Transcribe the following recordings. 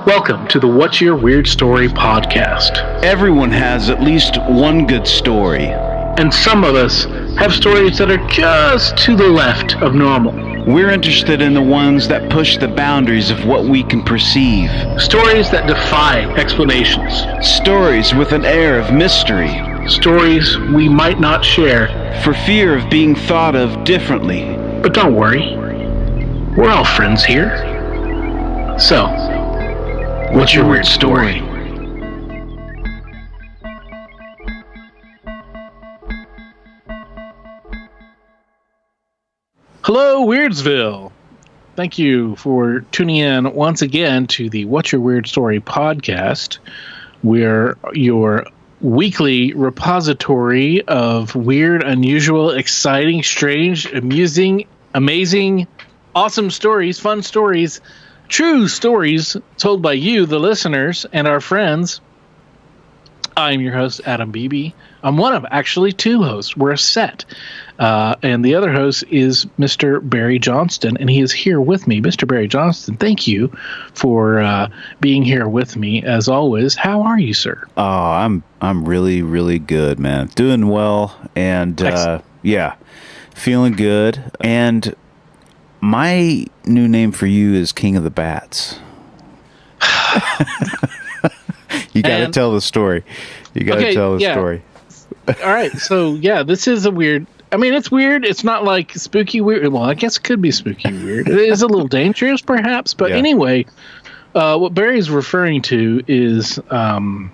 Welcome to the What's Your Weird Story podcast. Everyone has at least one good story. And some of us have stories that are just to the left of normal. We're interested in the ones that push the boundaries of what we can perceive. Stories that defy explanations. Stories with an air of mystery. Stories we might not share for fear of being thought of differently. But don't worry, we're all friends here. So, what's your weird story? Hello, Weirdsville. Thank you for tuning in once again to the What's Your Weird Story podcast. We're your weekly repository of weird, unusual, exciting, strange, amusing, amazing, awesome stories, fun stories, true stories told by you, the listeners, and our friends. I'm your host, Adam Beebe. I'm one of actually two hosts. We're a set. And the other host is Mr. Barry Johnston, and he is here with me. Mr. Barry Johnston, thank you for being here with me, as always. How are you, sir? Oh, I'm really, really good, man. Doing well, and feeling good. And my new name for you is King of the Bats. You got to tell the story. You got to tell the story. All right. So, this is a weird... I mean, it's weird. It's not like spooky weird. Well, I guess it could be spooky weird. It is a little dangerous, perhaps. But anyway, what Barry's referring to is the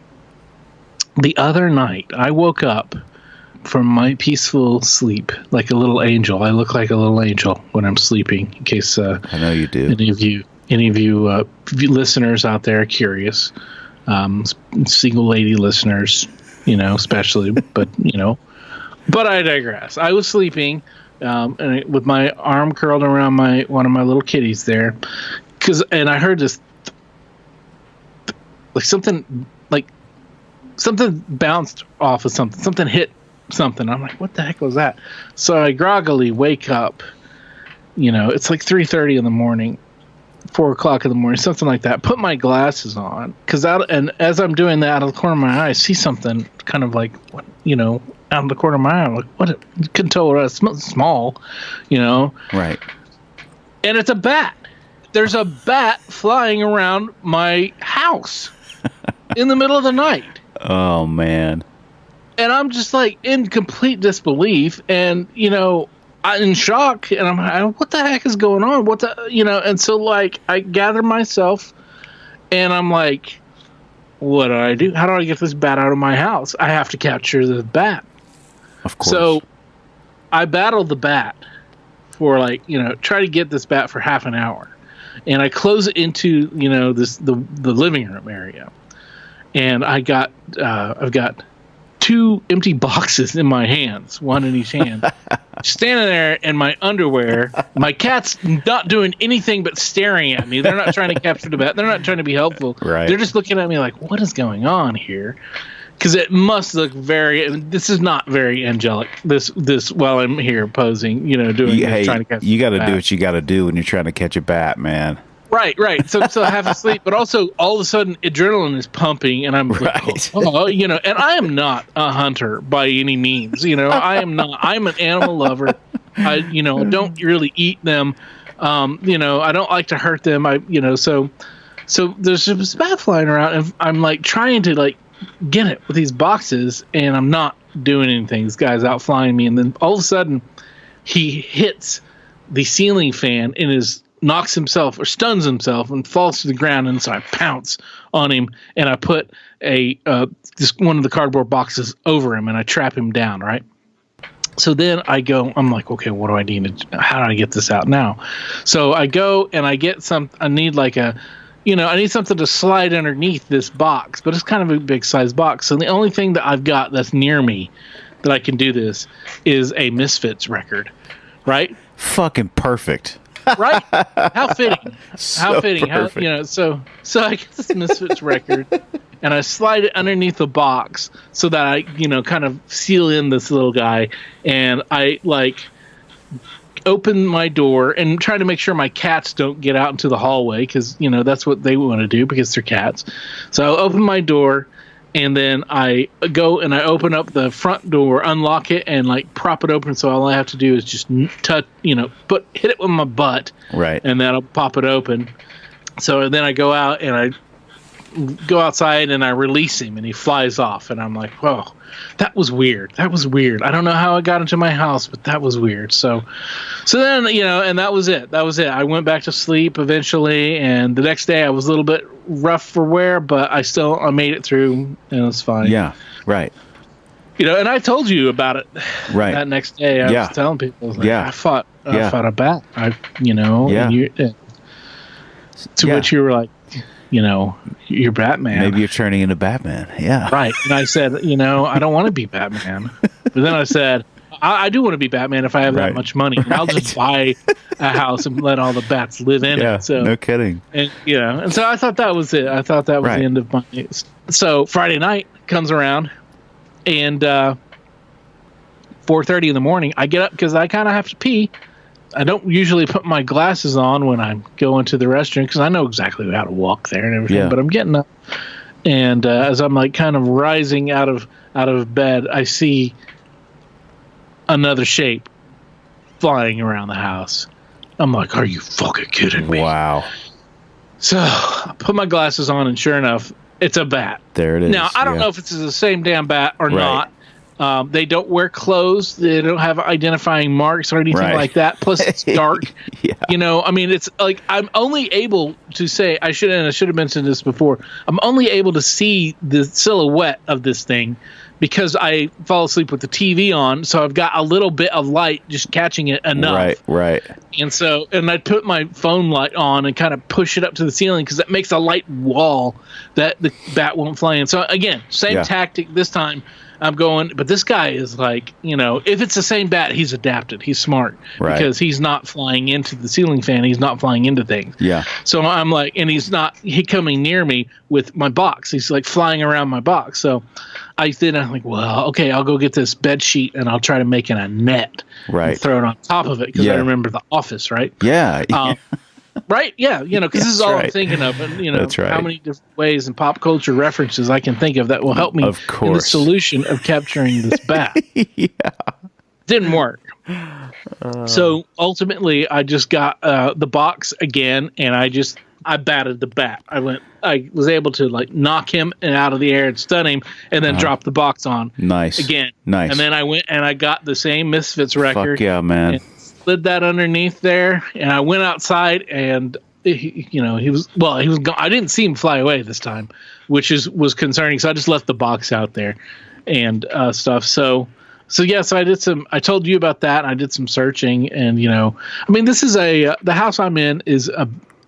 other night I woke up from my peaceful sleep like a little angel. I look like a little angel when I'm sleeping, in case I know you do. Any of you listeners out there are curious. Single lady listeners, especially, but But I digress. I was sleeping, with my arm curled around one of my little kitties there, and I heard this, something bounced off of something. Something hit something. I'm like, what the heck was that? So I groggily wake up. It's like 3:30 in the morning, 4 o'clock in the morning, something like that. Put my glasses on, and as I'm doing that, out of the corner of my eye, I see something kind of like, out of the corner of my eye. I'm like, what? You couldn't tell what it was. Small, Right. And it's a bat. There's a bat flying around my house in the middle of the night. Oh, man. And I'm just like in complete disbelief, and I'm in shock, and I'm like, what the heck is going on? And so I gather myself, and I'm like, what do I do? How do I get this bat out of my house? I have to capture the bat. Of course. So I battled the bat for try to get this bat for half an hour, and I close it into the living room area, and I've got 2 empty boxes in my hands, one in each hand, standing there in my underwear. My cat's not doing anything but staring at me. They're not trying to capture the bat. They're not trying to be helpful. Right. They're just looking at me like, what is going on here? Because it must look this is not very angelic. This while I'm here posing, trying to catch. You got to do what you got to do when you're trying to catch a bat, man. Right. So I have to sleep, but also all of a sudden adrenaline is pumping, and I'm right. And I am not a hunter by any means. I am not. I'm an animal lover. I don't really eat them. I don't like to hurt them. So there's this bat flying around, and I'm trying to get it with these boxes, and I'm not doing anything. This guy's out flying me, and then all of a sudden he hits the ceiling fan and knocks himself or stuns himself and falls to the ground, and so I pounce on him, and I put one of the cardboard boxes over him, and I trap him down, right? So then I'm like, okay, what do I need to do? How do I get this out now? So I go and I get I need I need something to slide underneath this box, but it's kind of a big size box. So the only thing that I've got that's near me that I can do this is a Misfits record, right? Fucking perfect. Right? How fitting. How fitting. Perfect. So I get this Misfits record, and I slide it underneath the box so that I, kind of seal in this little guy, and I open my door and try to make sure my cats don't get out into the hallway because, you know, that's what they want to do because they're cats. So I open my door and then I go and I open up the front door, unlock it, and like prop it open. So all I have to do is just touch, you know, hit it with my butt. Right. And then I'll pop it open. So then I go out and I go outside and I release him and he flies off. And I'm like, whoa, that was weird. That was weird. I don't know how it got into my house, but that was weird. So then, you know, and that was it. That was it. I went back to sleep eventually. And the next day I was a little bit rough for wear, but I made it through and it was fine. Yeah. Right. You know, and I told you about it that next day. I was telling people, like, I fought a bat. Which you were like, you know, you're Batman. Maybe you're turning into Batman. Yeah. Right. And I said, you know, I don't want to be Batman. But then I said, I do want to be Batman if I have that much money. And I'll just buy a house and let all the bats live in it. So no kidding. And you know, and so I thought that was it. I thought that was the end of my. So Friday night comes around, and 4:30 in the morning, I get up because I kind of have to pee. I don't usually put my glasses on when I go into the restroom because I know exactly how to walk there and everything. But I'm getting up, and as I'm like kind of rising out of bed, I see another shape flying around the house. I'm like, are you fucking kidding me? Wow. So I put my glasses on, and sure enough, it's a bat. There it is. Now, I don't know if it's the same damn bat or not. They don't wear clothes. They don't have identifying marks or anything like that. Plus, it's dark. You know, I mean, it's like I'm only able to say, I should have mentioned this before. I'm only able to see the silhouette of this thing because I fall asleep with the TV on. So I've got a little bit of light just catching it enough. Right. And I put my phone light on and kind of push it up to the ceiling because that makes a light wall that the bat won't fly in. So again, same tactic this time. I'm going, but this guy is like, you know, if it's the same bat, he's adapted. He's smart because he's not flying into the ceiling fan. He's not flying into things. Yeah. So I'm like, and he's coming near me with my box. He's like flying around my box. So I'm like, well, okay, I'll go get this bed sheet and I'll try to make it a net. And throw it on top of it because I remember The Office, right? Yeah. Right? Yeah. You know, because this is all I'm thinking of. And, you know, how many different ways and pop culture references I can think of that will help me in the solution of capturing this bat. Didn't work. So ultimately, I just got the box again, and I batted the bat. I was able to like knock him out of the air and stun him, and then drop the box on. Again. And then I went and I got the same Misfits record. Fuck yeah, man. Slid that underneath there, and I went outside, and he was gone. I didn't see him fly away this time, which was concerning. So I just left the box out there and stuff. So yes, I told you about that. I did some searching, and you know, I mean, this is the house I'm in is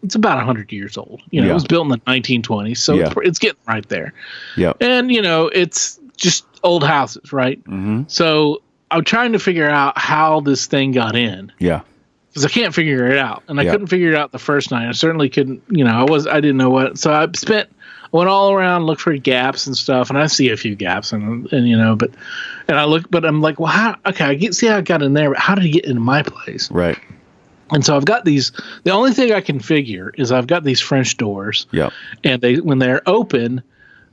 it's about 100 years old. You know, it was built in the 1920s, so it's getting right there. Yeah, and you know, it's just old houses, right? Mm-hmm. So I'm trying to figure out how this thing got in. Yeah. Because I can't figure it out. And I couldn't figure it out the first night. I certainly couldn't, you know, I didn't know what. So I went all around, looked for gaps and stuff. And I see a few gaps and you know, but I'm like, well, I see how I got in there, but how did he get into my place? Right. And so I've got the only thing I can figure is I've got these French doors. Yeah. And when they're open,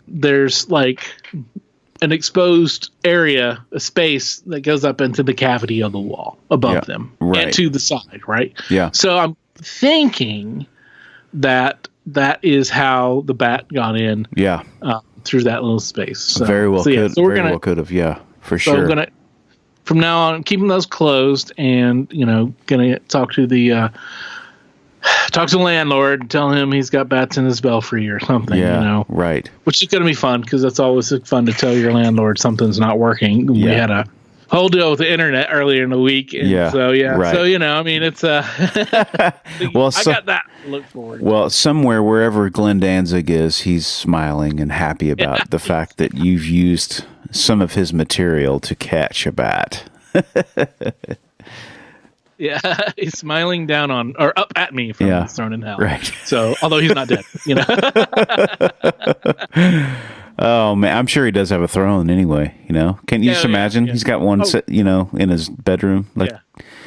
there's like an exposed area, a space that goes up into the cavity of the wall above them and to the side, right? Yeah. So I'm thinking that is how the bat got in. Yeah. Through that little space. So, very well could. So very well could have. Yeah, for sure. So I'm gonna from now on keeping those closed, and you know, gonna talk to the landlord and tell him he's got bats in his belfry or something, you know. Right. Which is going to be fun because that's always fun to tell your landlord something's not working. Yeah. We had a whole deal with the internet earlier in the week. And so, So, you know, I mean, it's I got that to look forward to. Well, somewhere, wherever Glenn Danzig is, he's smiling and happy about the fact that you've used some of his material to catch a bat. Yeah, he's smiling down on or up at me from thrown in hell. Right. So, although he's not dead, you know. Oh man, I'm sure he does have a throne anyway. You know, can you just imagine? He's got one, set, you know, in his bedroom. Like,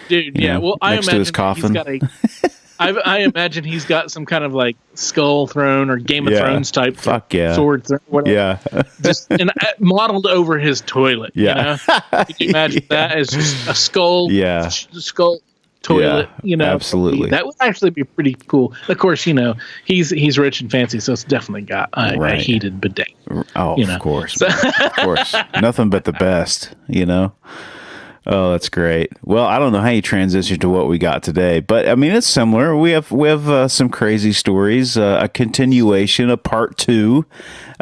dude. Yeah. Well, I next to his imagine coffin. he's got I imagine he's got some kind of like skull throne or Game of Thrones type sword throne, whatever. Yeah. Just and modeled over his toilet. Yeah. You know? Can you imagine that as just a skull? Yeah. Skull toilet. Yeah, you know, absolutely. That would actually be pretty cool. Of course, you know he's rich and fancy, so it's definitely got a heated bidet. Oh, you know? Of course, of course. Nothing but the best. You know. Oh, that's great. Well, I don't know how you transition to what we got today, but I mean, it's similar. We have some crazy stories, a continuation, a part 2.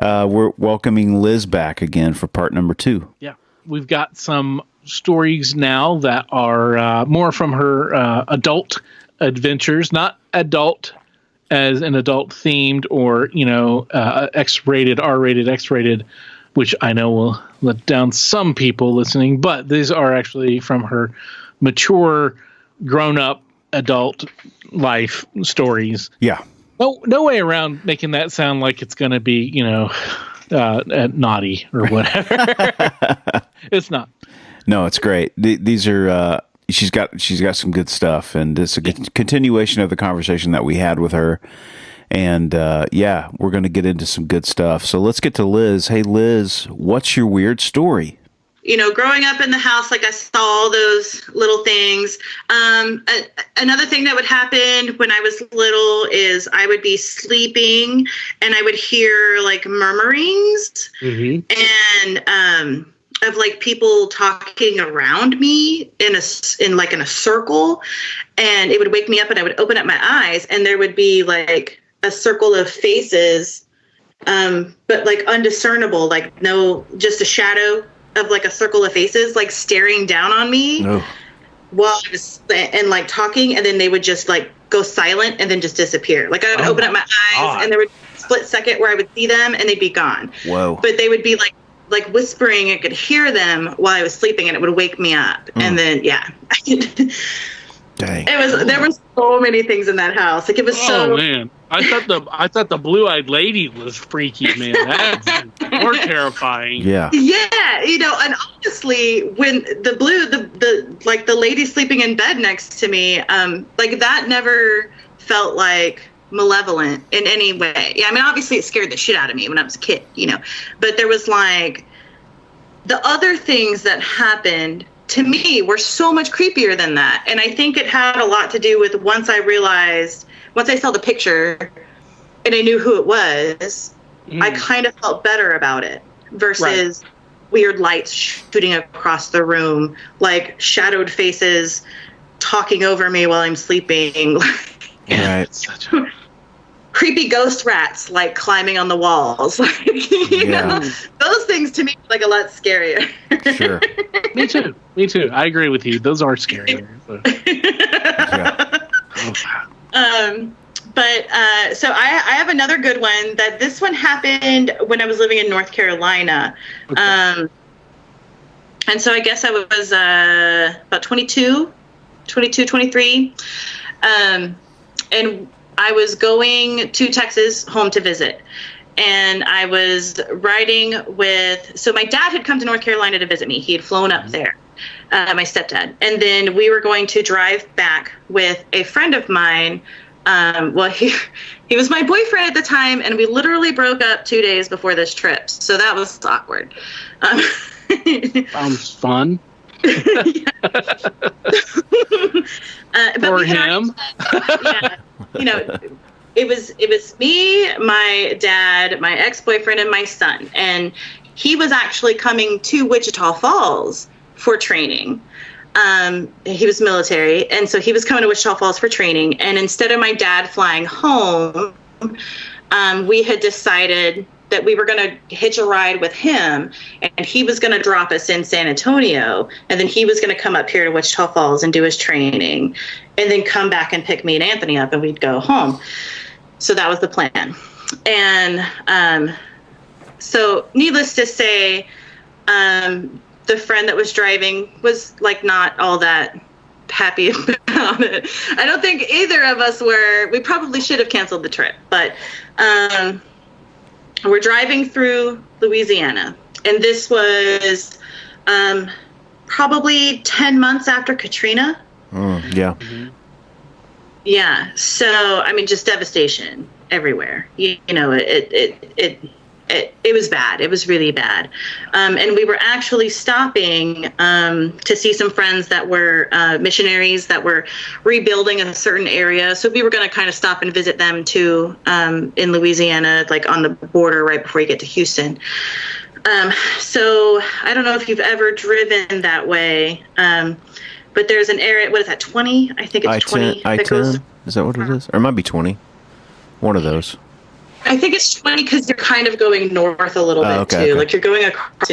We're welcoming Liz back again for part number 2. Yeah, we've got some stories now that are more from her adult adventures, not adult as an adult themed or, you know, X-rated, R-rated, X-rated, which I know will let down some people listening, but these are actually from her mature, grown-up adult life stories. Yeah. No way around making that sound like it's going to be, you know, naughty or whatever. It's not. No, it's great. These are she's got some good stuff, and it's a continuation of the conversation that we had with her. And we're going to get into some good stuff. So let's get to Liz. Hey, Liz, what's your weird story? You know, growing up in the house, like I saw all those little things. Another thing that would happen when I was little is I would be sleeping and I would hear like murmurings and of like people talking around me in a circle, and it would wake me up and I would open up my eyes and there would be like a circle of faces, but like undiscernible, like no, just a shadow of like a circle of faces, like staring down on me while I was and like talking, and then they would just like go silent and then just disappear. Like I would open up my eyes and there would be a split second where I would see them and they'd be gone. Whoa. But they would be like whispering. I could hear them while I was sleeping and it would wake me up. And then, Dang. There was so many things in that house. Like it was so. Oh man, I thought the blue-eyed lady was freaky, man. That's more terrifying. Yeah. Yeah, you know, and honestly, when the lady sleeping in bed next to me, like that never felt like malevolent in any way. Yeah, I mean, obviously it scared the shit out of me when I was a kid, you know, but there was like the other things that happened to me were so much creepier than that. And I think it had a lot to do with once I saw the picture and I knew who it was, I kind of felt better about it versus weird lights shooting across the room, like shadowed faces talking over me while I'm sleeping. Right. Creepy ghost rats like climbing on the walls. You know, those things to me are like a lot scarier. Sure. Me too. I agree with you. Those are scarier. So I have another good one. That this one happened when I was living in North Carolina. Okay. And so I guess I was about 23. And I was going to Texas home to visit. And I was riding so my dad had come to North Carolina to visit me. He had flown up there, my stepdad. And then we were going to drive back with a friend of mine. He was my boyfriend at the time, and we literally broke up 2 days before this trip. So that was awkward. Sounds fun. For him. You know, it was me, my dad, my ex-boyfriend, and my son. And he was actually coming to Wichita Falls for training. He was military, and so he was coming to Wichita Falls for training. And instead of my dad flying home, we had decided that we were going to hitch a ride with him, and he was going to drop us in San Antonio, and then he was going to come up here to Wichita Falls and do his training, and then come back and pick me and Anthony up, and we'd go home. So that was the plan. And so needless to say, the friend that was driving was like not all that happy about it. I don't think either of us were. We probably should have canceled the trip, but we're driving through Louisiana, and this was probably 10 months after Katrina Yeah. Yeah. So, I mean, just devastation everywhere. You know, it was bad. It was really bad. And we were actually stopping to see some friends that were missionaries that were rebuilding a certain area. So we were going to kind of stop and visit them too in Louisiana, like on the border right before you get to Houston. So I don't know if you've ever driven that way, but there's an area, what is that, 20? I think it's 20. I-10? Is that what it is? Or it might be 20. One of those. I think it's 20 because you're kind of going north a little bit too. Okay. Like you're going across.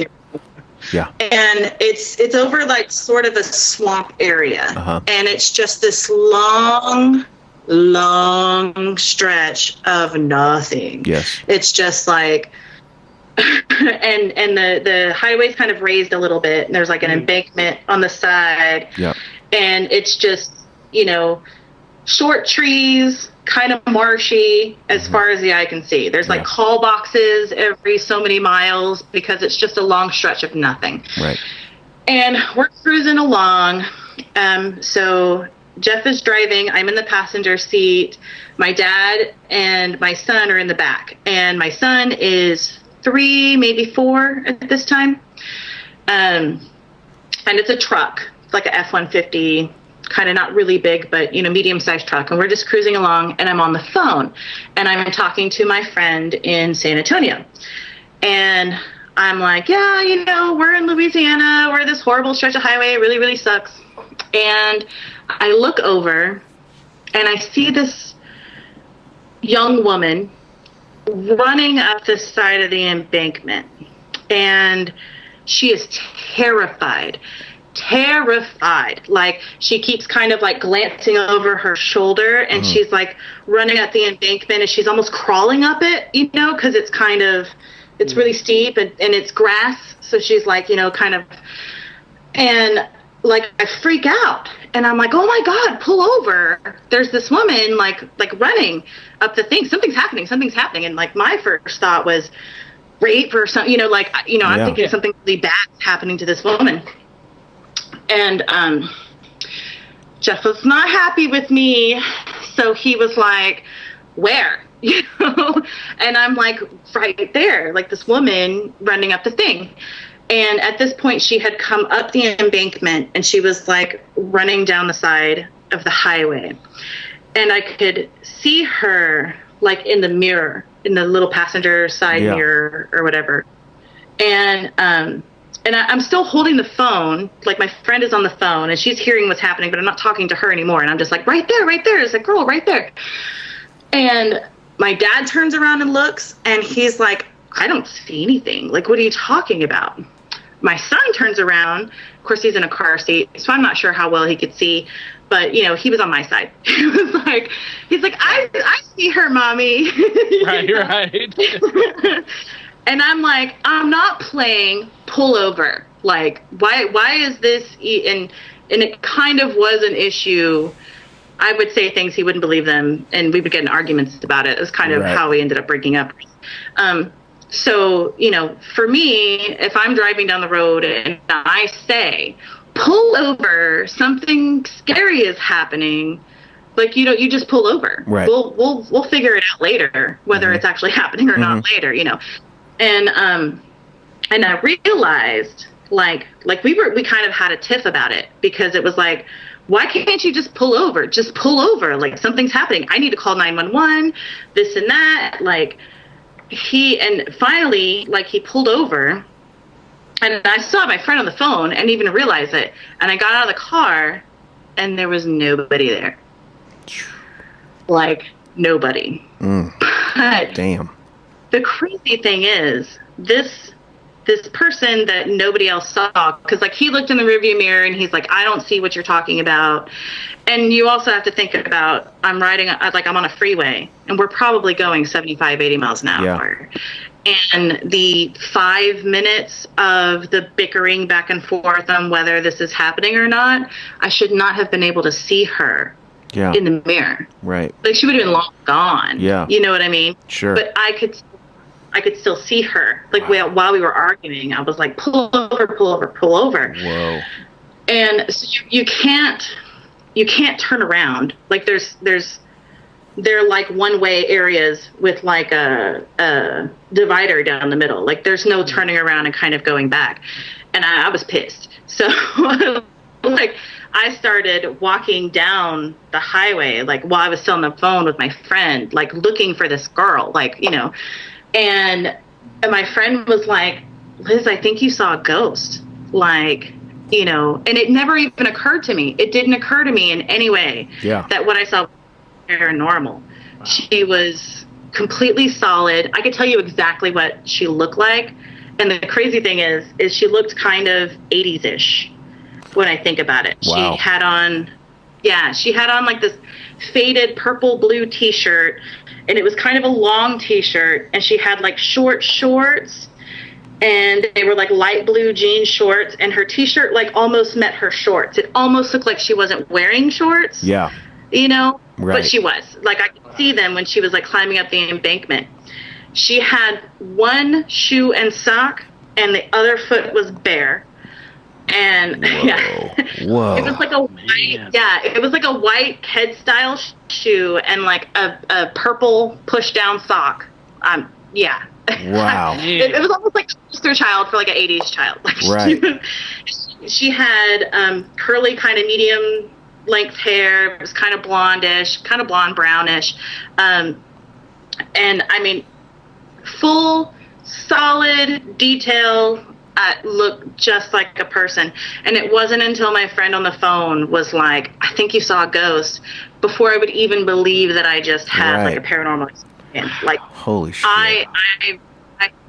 Yeah. And it's over like sort of a swamp area. And it's just this long stretch of nothing. Yes. It's just like, and the highway's kind of raised a little bit, and there's like an embankment on the side. Yeah. And it's just, you know, short trees, kind of marshy as far as the eye can see. There's like call boxes every so many miles because it's just a long stretch of nothing. Right. And we're cruising along. So Jeff is driving. I'm in the passenger seat. My dad and my son are in the back. And my son is 3, maybe 4 at this time. And it's a truck. It's like a F-150, kind of not really big, but, you know, medium-sized truck. And we're just cruising along, and I'm on the phone, and I'm talking to my friend in San Antonio. And I'm like, yeah, you know, we're in Louisiana. We're this horrible stretch of highway. It really, really sucks. And I look over, and I see this young woman running up the side of the embankment. And she is terrified. Like she keeps kind of like glancing over her shoulder, and she's like running at the embankment, and she's almost crawling up it, you know, because it's kind of, it's really steep, and it's grass. So she's like, you know, kind of, and like I freak out, and I'm like, oh my God, pull over. There's this woman like running up the thing. Something's happening. And like my first thought was rape or something, you know, like, you know, I'm thinking something really bad happening to this woman. And Jeff was not happy with me, so he was like, where? You know? And I'm like, right there, like this woman running up the thing. And at this point, she had come up the embankment, and she was like running down the side of the highway. And I could see her like in the mirror, in the little passenger side mirror or whatever. And I'm still holding the phone, like my friend is on the phone, and she's hearing what's happening, but I'm not talking to her anymore. And I'm just like, right there. There's a girl right there. And my dad turns around and looks, and he's like, I don't see anything. Like, what are you talking about? My son turns around. Of course, he's in a car seat, so I'm not sure how well he could see. But, you know, he was on my side. He's like, I see her, Mommy. Right. And I'm like, I'm not playing, pull over. Like, why is this? And it kind of was an issue. I would say things, he wouldn't believe them, and we would get in arguments about it. It was kind of how we ended up breaking up. So, you know, for me, if I'm driving down the road and I say, pull over, something scary is happening, like, you know, you just pull over. Right. We'll figure it out later, whether it's actually happening or not later, you know. And I realized like we kind of had a tiff about it, because it was like, why can't you just pull over? Just pull over. Like, something's happening. I need to call 911, this and that. Like, and finally, like, he pulled over, and I saw my friend on the phone and didn't even realize it. And I got out of the car, and there was nobody there. Like, nobody. But damn. The crazy thing is, this person that nobody else saw, because like he looked in the rearview mirror and he's like, I don't see what you're talking about. And you also have to think about, I'm on a freeway, and we're probably going 75, 80 miles an hour. Yeah. And the 5 minutes of the bickering back and forth on whether this is happening or not, I should not have been able to see her in the mirror. Right. Like, she would have been long gone. Yeah. You know what I mean? Sure. But I could still see her. Like, while we were arguing, I was like, pull over. Whoa. And so you can't, you can't turn around. Like they're like one-way areas with like a divider down the middle. Like there's no turning around and kind of going back. And I was pissed. So like I started walking down the highway, like while I was still on the phone with my friend, like looking for this girl, like, you know, and my friend was like, Liz, I think you saw a ghost. Like, you know, and it never even occurred to me. It didn't occur to me in any way that what I saw was paranormal. Wow. She was completely solid. I could tell you exactly what she looked like. And the crazy thing is she looked kind of 80s-ish when I think about it. Wow. She had on like this faded purple blue t-shirt, and it was kind of a long t-shirt, and she had like short shorts, and they were like light blue jean shorts, and her t-shirt like almost met her shorts. It almost looked like she wasn't wearing shorts. Yeah. You know? Right. But she was. Like I could see them when she was like climbing up the embankment. She had one shoe and sock, and the other foot was bare. And Whoa. it was like a white, it was like a white Ked style shoe and like a purple push down sock. Wow. It was almost like a poster child for like an 80s child. Like Right. She had curly kind of medium length hair. It was kind of blondish, kind of blonde brownish. And I mean, full, solid detail. Looked just like a person. And it wasn't until my friend on the phone was like, I think you saw a ghost, before I would even believe that I just had like a paranormal experience. Like, holy shit. I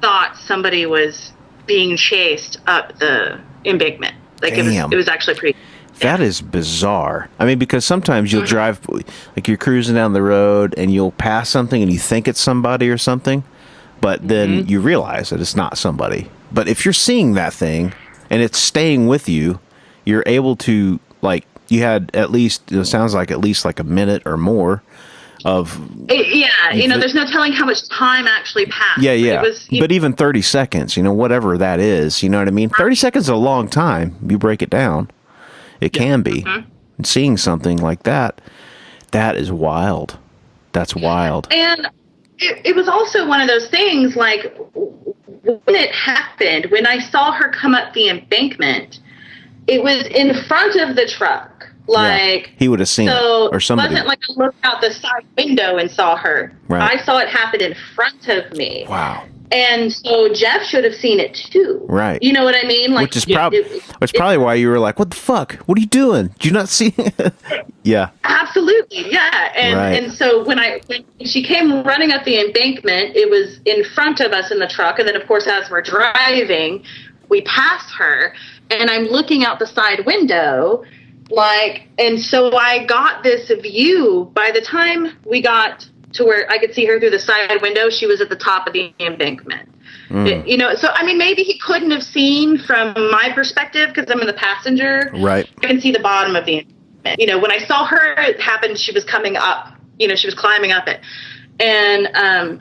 thought somebody was being chased up the embankment. Like it was actually pretty. That is bizarre. I mean, because sometimes you'll drive, like you're cruising down the road and you'll pass something and you think it's somebody or something, but then you realize that it's not somebody. But if you're seeing that thing and it's staying with you, you're able to, like, you had at least, it sounds like at least like a minute or more of. There's no telling how much time actually passed. Yeah, yeah. It was, but even 30 seconds, whatever that is, you know what I mean? 30 seconds is a long time. You break it down. It can be. And seeing something like that is wild. That's wild. And it was also one of those things, like, when it happened, when I saw her come up the embankment, it was in front of the truck. Like, he would have seen it, or somebody. It wasn't like I looked out the side window and saw her. Right. I saw it happen in front of me. Wow. And so Jeff should have seen it too. Right. You know what I mean? Like, which is probably why you were like, "What the fuck? What are you doing? Did you not see?" Yeah. Absolutely. Yeah. And so when she came running up the embankment, it was in front of us in the truck, and then of course as we're driving, we pass her, and I'm looking out the side window, like, and so I got this view. By the time we got to where I could see her through the side window, she was at the top of the embankment. So I mean, maybe he couldn't have seen from my perspective because I'm in the passenger. Right. I can see the bottom of the embankment. When I saw her, it happened. She was coming up. She was climbing up it, and I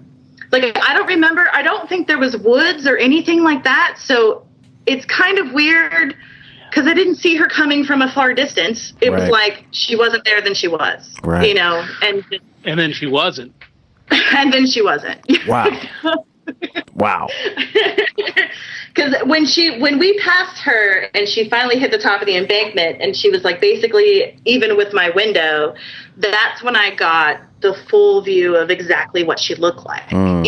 don't remember. I don't think there was woods or anything like that. So it's kind of weird because I didn't see her coming from a far distance. It was like she wasn't there, then she was. Right. And then she wasn't. And then she wasn't. Wow. Wow. Because when we passed her and she finally hit the top of the embankment and she was like basically even with my window, that's when I got the full view of exactly what she looked like, and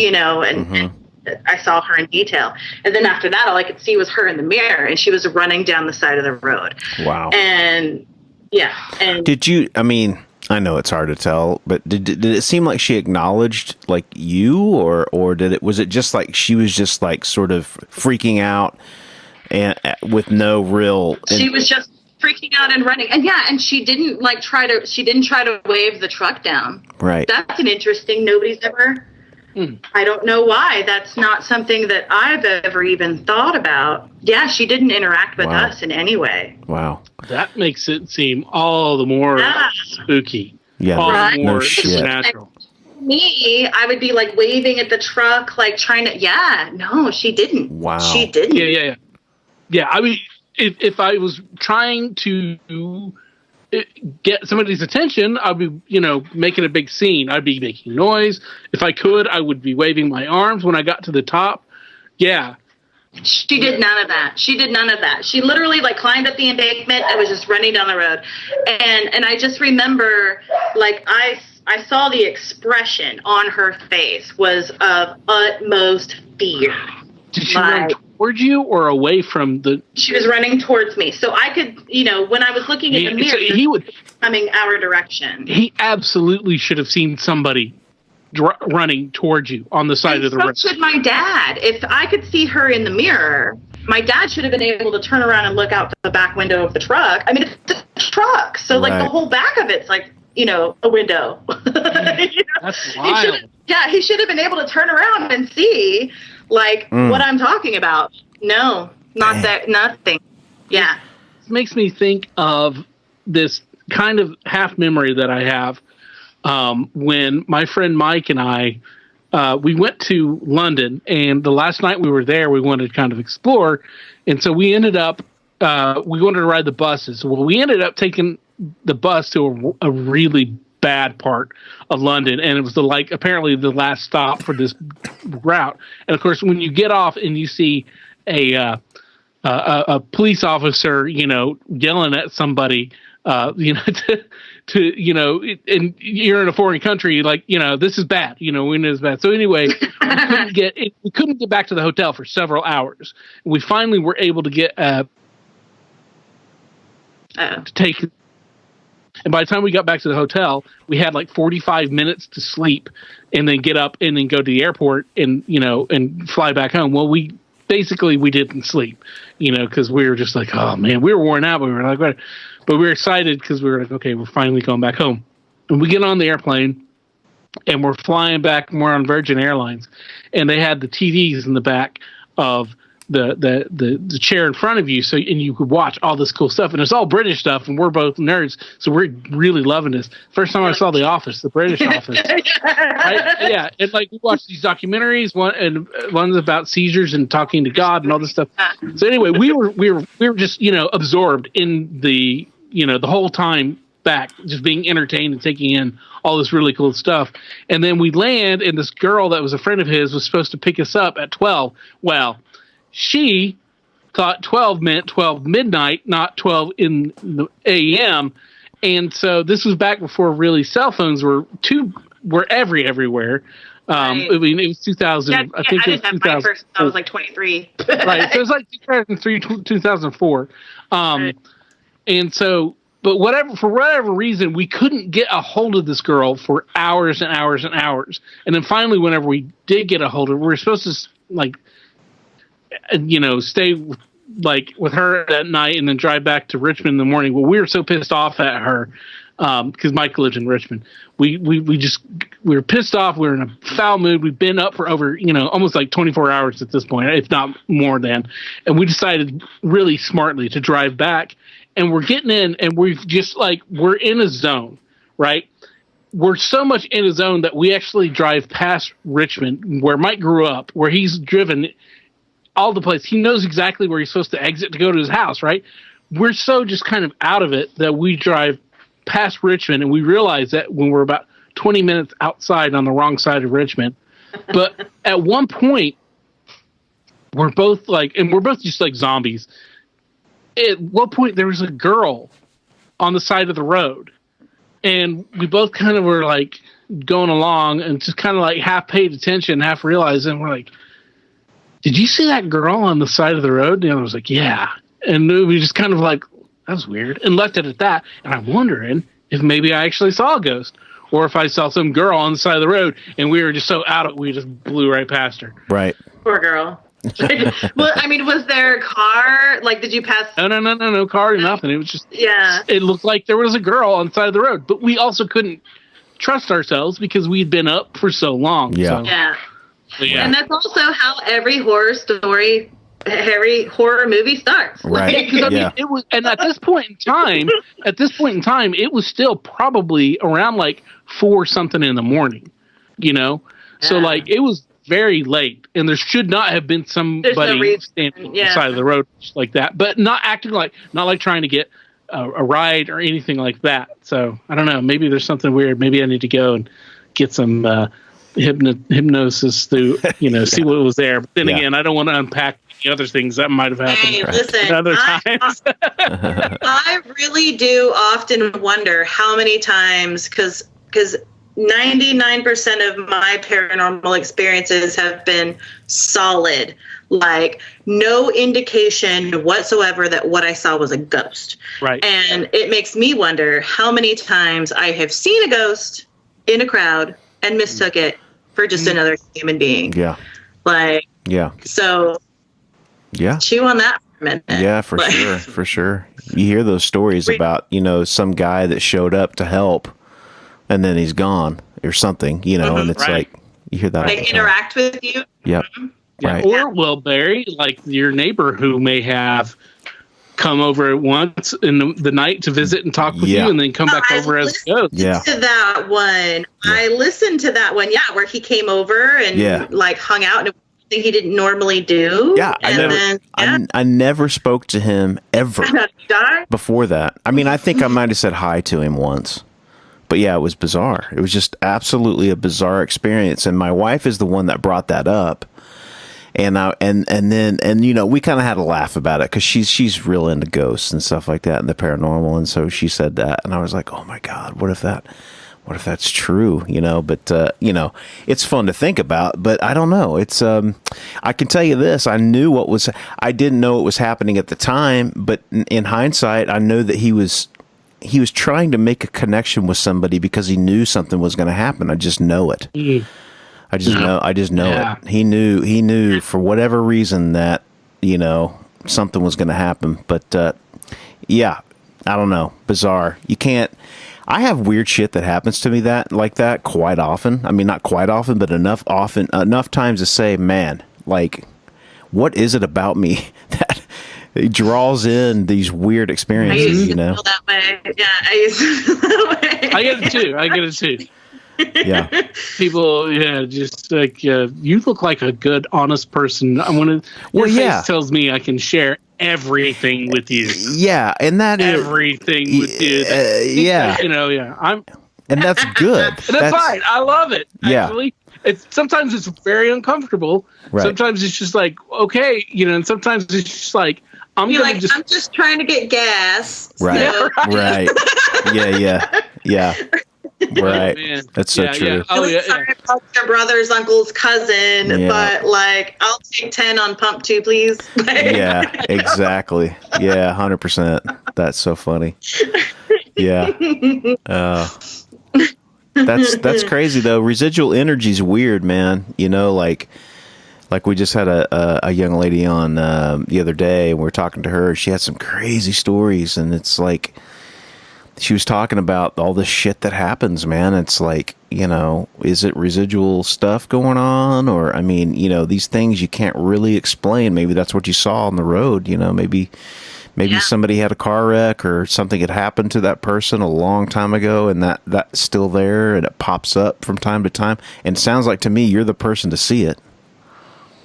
I saw her in detail. And then after that, all I could see was her in the mirror, and she was running down the side of the road. Wow. And and did you, I mean, I know it's hard to tell, but did it seem like she acknowledged like you, or was it just like she was just like sort of freaking out and with no real? She was just freaking out and running, and she didn't try to wave the truck down. Right. That's an interesting. Nobody's ever. I don't know why. That's not something that I've ever even thought about. Yeah, she didn't interact with us in any way. Wow. That makes it seem all the more spooky. Yeah. All the more no shit. supernatural. Me, I would be like waving at the truck, like trying to. No, she didn't. Wow. She didn't. Yeah. I mean, if I was trying to get somebody's attention, I'd be, making a big scene. I'd be making noise. If I could, I would be waving my arms when I got to the top. Yeah. She did none of that. She literally climbed up the embankment and was just running down the road. And I just remember I saw the expression on her face was of utmost fear. Did she run towards you or away from the... She was running towards me. So I could, when I was looking in the mirror, he would coming our direction. He absolutely should have seen somebody running towards you on the side of the road. So should my dad. If I could see her in the mirror, my dad should have been able to turn around and look out the back window of the truck. I mean, it's a truck. So the whole back of it's a window. That's wild. He should have been able to turn around and see what I'm talking about. No, not that, nothing. Yeah. It makes me think of this kind of half memory that I have when my friend Mike and I, we went to London, and the last night we were there, we wanted to kind of explore. And so we ended up, we wanted to ride the buses. Well, we ended up taking the bus to a really bad part of London, and it was apparently the last stop for this route. And of course, when you get off and you see a police officer, yelling at somebody, and you're in a foreign country, this is bad, we know it's bad. So anyway, we couldn't get back to the hotel for several hours. We finally were able to get to take. And by the time we got back to the hotel, we had 45 minutes to sleep and then get up and then go to the airport and, and fly back home. Well, we didn't sleep, because we were just oh man, we were worn out. But we were what? But we were excited because we were okay, we're finally going back home. And we get on the airplane and we're flying back. We're on Virgin Airlines, and they had the TVs in the back of the chair in front of you, and you could watch all this cool stuff, and it's all British stuff, and we're both nerds, so we're really loving this. First time I saw The Office, the British Office, right? Yeah, and we watched these documentaries, one's about seizures and talking to God and all this stuff. So anyway, we were just absorbed in the the whole time back, just being entertained and taking in all this really cool stuff. And then we land, and this girl that was a friend of his was supposed to pick us up at 12. Well, she thought 12 meant 12 midnight, not 12 in the a.m. And so this was back before really cell phones were everywhere. Right. I mean, it was 2000. Yeah, I think I it was didn't have my first. I was 23. Right. So it was 2003, 2004. Right. And so, but for whatever reason, we couldn't get a hold of this girl for hours and hours and hours. And then finally, whenever we did get a hold of her, we were supposed to stay with her that night and then drive back to Richmond in the morning. Well, we were so pissed off at her because Mike lives in Richmond. We were pissed off. We were in a foul mood. We've been up for over almost 24 hours at this point, if not more than. And we decided really smartly to drive back. And we're getting in, and we've just we're in a zone, right? We're so much in a zone that we actually drive past Richmond, where Mike grew up, where he's driven all the place. He knows exactly where he's supposed to exit to go to his house, right? We're so just kind of out of it that we drive past Richmond, and we realize that when we're about 20 minutes outside on the wrong side of Richmond. But at one point, we're both just like zombies. At one point, there was a girl on the side of the road, and we both kind of were going along and just kind of half paid attention, half realized, and we're like, did you see that girl on the side of the road? And the other was like, yeah. And we just kind of that was weird, and left it at that. And I'm wondering if maybe I actually saw a ghost, or if I saw some girl on the side of the road, and we were just so out of it, we just blew right past her. Right. Poor girl. Well, I mean, was there a car? Did you pass? No car, nothing. It was just, yeah. It looked like there was a girl on the side of the road, but we also couldn't trust ourselves because we'd been up for so long. Yeah. So. Yeah. Yeah. And that's also how every horror movie starts. Right. Yeah. It was, and at this point in time, it was still probably around 4 something in the morning, So it was very late, and there should not have been somebody standing on the side of the road like that, but not acting not trying to get a ride or anything like that. So I don't know. Maybe there's something weird. Maybe I need to go and get some hypnosis to see what was there. But then again, I don't want to unpack the other things that might have happened. Hey, listen, other times. I really do often wonder how many times, because 99% of my paranormal experiences have been solid, like no indication whatsoever that what I saw was a ghost. Right. And it makes me wonder how many times I have seen a ghost in a crowd and mistook it for just another human being. Yeah. Like, Yeah. so Yeah. chew on that for a minute. Yeah, for sure. For sure. You hear those stories about, some guy that showed up to help and then he's gone or something, and it's Right. like, you hear that all the Like time. interact with you. Yep. Yeah. Right. Or, well, Barry, like your neighbor who may have come over once in the night to visit and talk with Yeah. you and then come back I over as a listened ghost. Yeah. to that one. I listened to that one, where he came over and like hung out and it was something he didn't normally do. Yeah, I never spoke to him ever before that. I mean, I think I might have said hi to him once. But yeah, it was bizarre. It was just absolutely a bizarre experience. And my wife is the one that brought that up. And then we kind of had a laugh about it because she's real into ghosts and stuff like that and the paranormal. And so she said that, and I was like, oh my God, what if that's true? But it's fun to think about, but I don't know. It's, I can tell you this, I didn't know it was happening at the time, but in hindsight, I know that he was trying to make a connection with somebody because he knew something was going to happen. I just know it. I just know it. He knew for whatever reason that, something was going to happen. But, I don't know. Bizarre. I have weird shit that happens to me like that quite often. I mean, not quite often, but enough times to say, man, like, what is it about me that it draws in these weird experiences, I used to feel that way. Yeah, I used to feel that way. I get it too. Yeah. People, just like you look like a good, honest person. Your face tells me I can share everything with you. Yeah, and that everything is with you. And that's good. And that's fine. I love it. Yeah. Actually, sometimes it's very uncomfortable. Right. Sometimes it's just like okay, and sometimes it's just like I'm just trying to get gas. Right. So. Right. Yeah. Right. Oh, that's so true. Yeah. Oh, yeah. Sorry about your brother's uncle's cousin, but like I'll take 10 on pump 2, please. Yeah, exactly. Yeah, 100%. That's so funny. Yeah. That's crazy though. Residual energy's weird, man. Like we just had a young lady on the other day, and we were talking to her. She had some crazy stories, and it's like she was talking about all this shit that happens, man. It's like, is it residual stuff going on? Or, I mean, these things you can't really explain. Maybe that's what you saw on the road, maybe somebody had a car wreck or something had happened to that person a long time ago, and that's still there, and it pops up from time to time. And it sounds like to me you're the person to see it.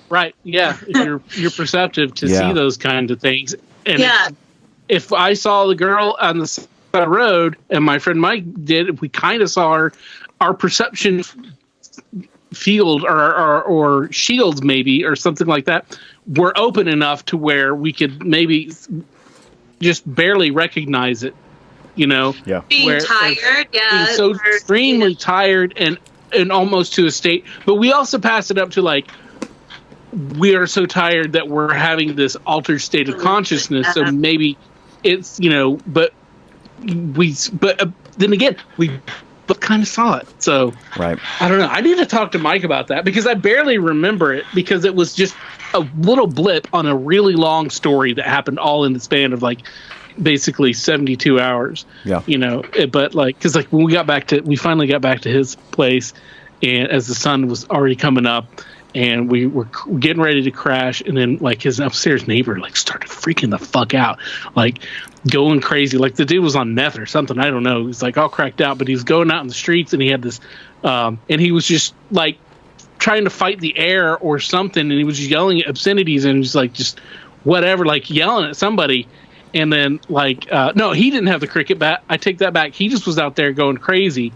Right. Yeah. You're perceptive to see those kind of things. And if I saw the girl on the road and my friend Mike did, we kind of saw our perception field or shields maybe or something like that were open enough to where we could maybe just barely recognize it, being tired, being so extremely tired and almost to a state, but we also pass it up to like we are so tired that we're having this altered state of consciousness, so maybe it's but then again, we both kind of saw it. So right. I don't know. I need to talk to Mike about that because I barely remember it because it was just a little blip on a really long story that happened all in the span of like basically 72 hours. Yeah. But like, because like when we finally got back to his place, and as the sun was already coming up, and we were getting ready to crash, and then like his upstairs neighbor like started freaking the fuck out, like going crazy, like the dude was on meth or something. I don't know. He's like all cracked out, but he was going out in the streets, and he had this, and he was just like trying to fight the air or something, and he was just yelling at obscenities and just whatever, like yelling at somebody, And then no, he didn't have the cricket bat. I take that back. He just was out there going crazy.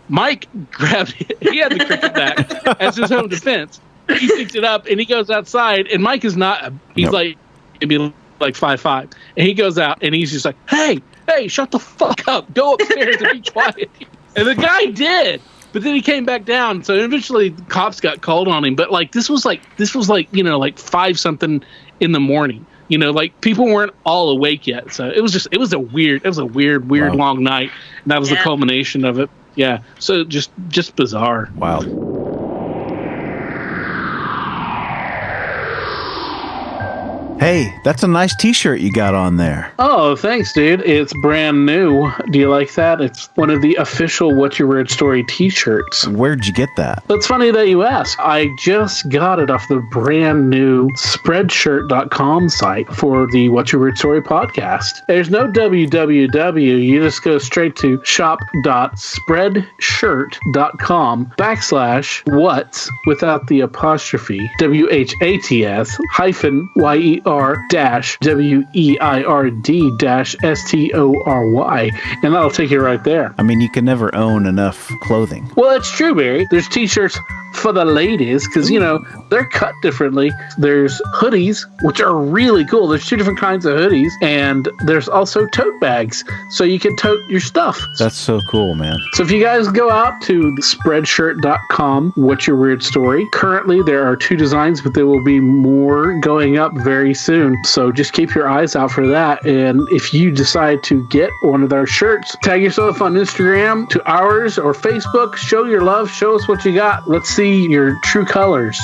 Mike grabbed it. He had the cricket bat as his own defense. He picked it up and he goes outside. And Mike is not. He's like maybe like 5'5", and he goes out and he's just like, "Hey, shut the fuck up! Go upstairs and be quiet." And the guy did. But then he came back down, so eventually the cops got called on him. But this was like 5-something in the morning. Like people weren't all awake yet, so it was a weird wow. long night, and that was the culmination of it. Yeah, so just bizarre. Wow. Hey, that's a nice T-shirt you got on there. Oh, thanks, dude. It's brand new. Do you like that? It's one of the official What's Your Weird Story T-shirts. Where'd you get that? It's funny that you ask. I just got it off the brand new Spreadshirt.com site for the What's Your Weird Story podcast. There's no www. You just go straight to shop.spreadshirt.com/what's without the apostrophe WHATS -WEIRD-STORY, and that'll take you right there. I mean, you can never own enough clothing. Well, it's true, Barry. There's t-shirts for the ladies because, they're cut differently. There's hoodies, which are really cool. There's 2 different kinds of hoodies, and there's also tote bags, so you can tote your stuff. That's so cool, man. So if you guys go out to spreadshirt.com, What's Your Weird Story, currently there are 2 designs, but there will be more going up very soon. So just keep your eyes out for that. And if you decide to get one of our shirts, tag yourself on Instagram to ours or Facebook. Show your love. Show us what you got. Let's see your true colors.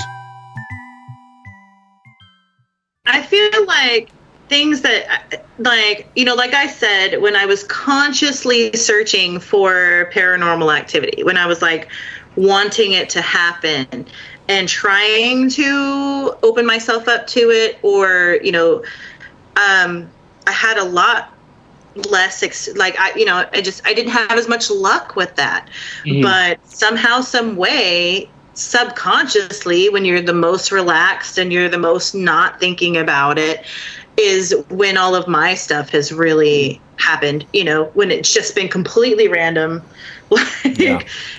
I feel like things that, like I said, when I was consciously searching for paranormal activity, when I was wanting it to happen and trying to open myself up to it, or, I had a lot less, I didn't have as much luck with that. Mm-hmm. But somehow, some way, subconsciously, when you're the most relaxed and you're the most not thinking about it, is when all of my stuff has really happened, when it's just been completely random.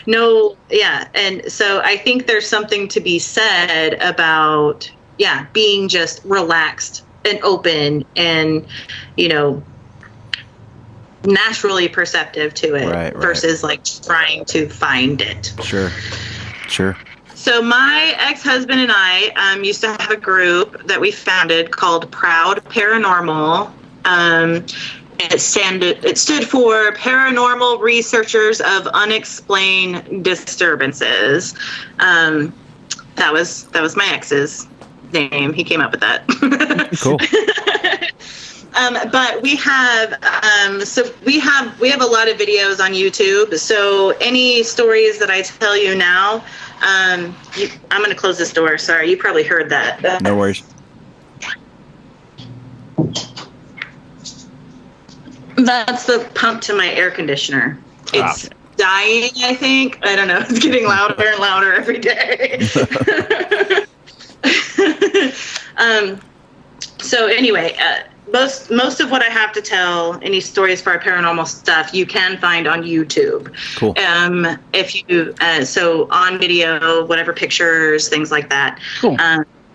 And so I think there's something to be said about, being just relaxed and open and, naturally perceptive to it versus trying to find it. Sure. So my ex-husband and I used to have a group that we founded called Proud Paranormal. It stood for Paranormal Researchers of Unexplained Disturbances. That was my ex's name. He came up with that. Cool. But we have we have a lot of videos on YouTube. So any stories that I tell you now, I'm going to close this door. Sorry, you probably heard that. No worries. That's the pump to my air conditioner. It's dying, I think. I don't know. It's getting louder and louder every day. So anyway, most of what I have to tell, any stories for our paranormal stuff, you can find on YouTube. Cool. If you so on video, whatever, pictures, things like that. Cool.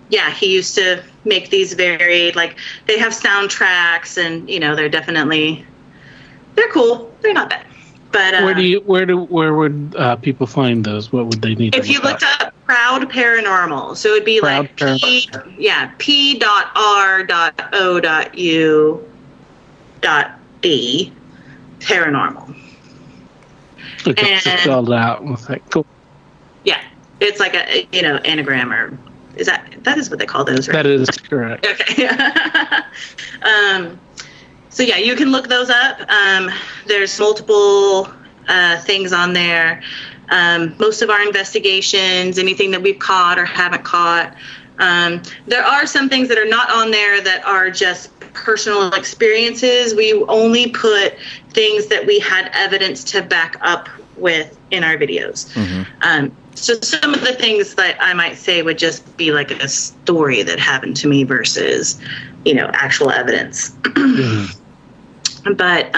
He used to make these very, they have soundtracks, and they're cool. They're not bad. But where would people find those? What would they need? If you looked up Proud Paranormal, so it'd be p.r.o.u.b paranormal. Okay, and spelled out. Cool. Yeah, it's like a anagram, or that is what they call those, right? That is correct. Okay. So you can look those up. There's multiple things on there. Most of our investigations, anything that we've caught or haven't caught. There are some things that are not on there that are just personal experiences. We only put things that we had evidence to back up with in our videos. So some of the things that I might say would just be like a story that happened to me versus, actual evidence. But,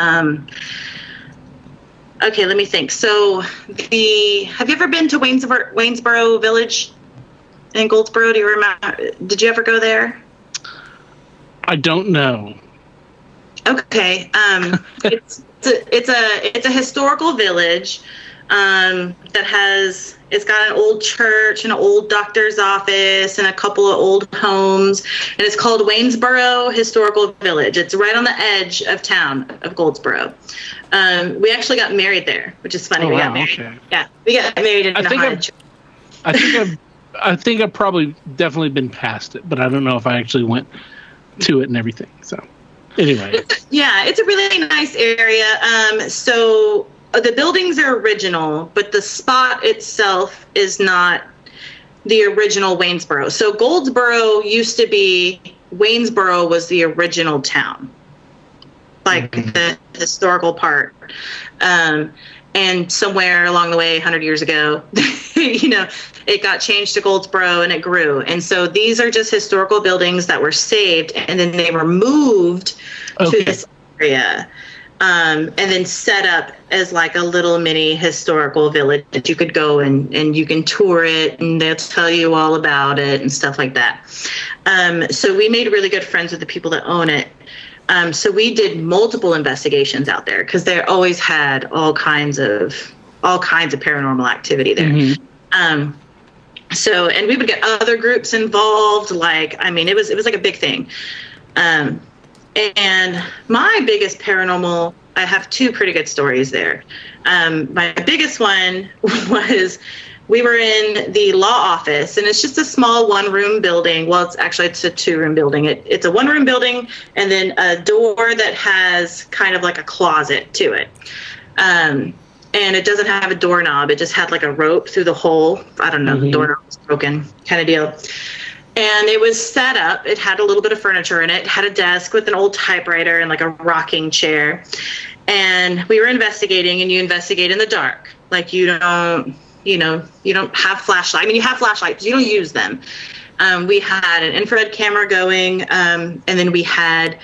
okay, let me think. So have you ever been to Waynesboro Village in Goldsboro? Do you remember? Did you ever go there? I don't know. Okay. It's a historical village it's got an old church and an old doctor's office and a couple of old homes, and it's called Waynesboro Historical Village. It's right on the edge of town of Goldsboro. We actually got married there, which is funny. Oh, we wow, got married. okay. Yeah, we got married in I think I've probably definitely been past it, but I don't know if I actually went to it and everything. So anyway. Yeah, it's a really nice area. So the buildings are original, but the spot itself is not the original Waynesboro. So Goldsboro used to be, Waynesboro was the original town, like the historical part. And somewhere along the way, 100 years ago, it got changed to Goldsboro and it grew. And so these are just historical buildings that were saved, and then they were moved to this area. And then set up as like a little mini historical village that you could go and you can tour it, and they'll tell you all about it and stuff like that. So we made really good friends with the people that own it. So we did multiple investigations out there because they always had all kinds of paranormal activity there. And we would get other groups involved. It was like a big thing. And my biggest paranormal, I have two pretty good stories there. My biggest one was, we were in the law office, and it's just a small one-room building. Well, it's a two-room building. It's a one-room building, and then a door that has kind of like a closet to it. And it doesn't have a doorknob. It just had like a rope through the hole. I don't know, the doorknob was broken kind of deal. And it was set up. It had a little bit of furniture in it. It had a desk with an old typewriter and like a rocking chair. And we were investigating, and you investigate in the dark. Like you don't have flashlight. You have flashlights, but you don't use them. We had an infrared camera going, and then we had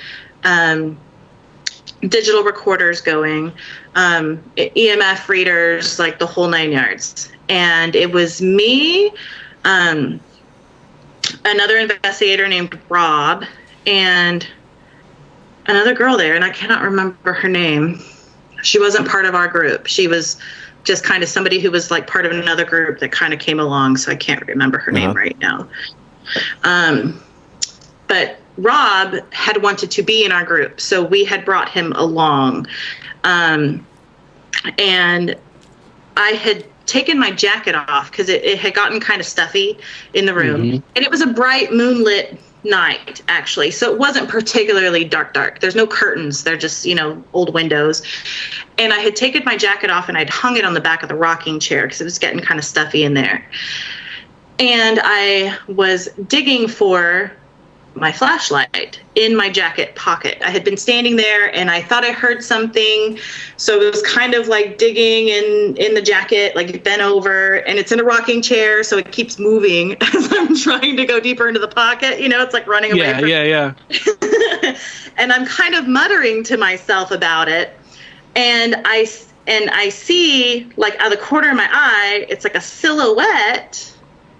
digital recorders going, EMF readers, like the whole 9 yards. And it was me, another investigator named Rob, and another girl there, and I cannot remember her name. She wasn't part of our group. She was just kind of somebody who was like part of another group that kind of came along, so I can't remember her name right now. But Rob had wanted to be in our group, so we had brought him along. And I had taken my jacket off because it had gotten kind of stuffy in the room. And it was a bright moonlit night, actually. So it wasn't particularly dark. There's no curtains. They're just, old windows. And I had taken my jacket off and I'd hung it on the back of the rocking chair because it was getting kind of stuffy in there. And I was digging for my flashlight in my jacket pocket. I had been standing there and I thought I heard something. So it was kind of like digging in the jacket, like bent over, and it's in a rocking chair. So it keeps moving as I'm trying to go deeper into the pocket. It's like running away. Yeah. And I'm kind of muttering to myself about it. And I see, like out of the corner of my eye, it's like a silhouette.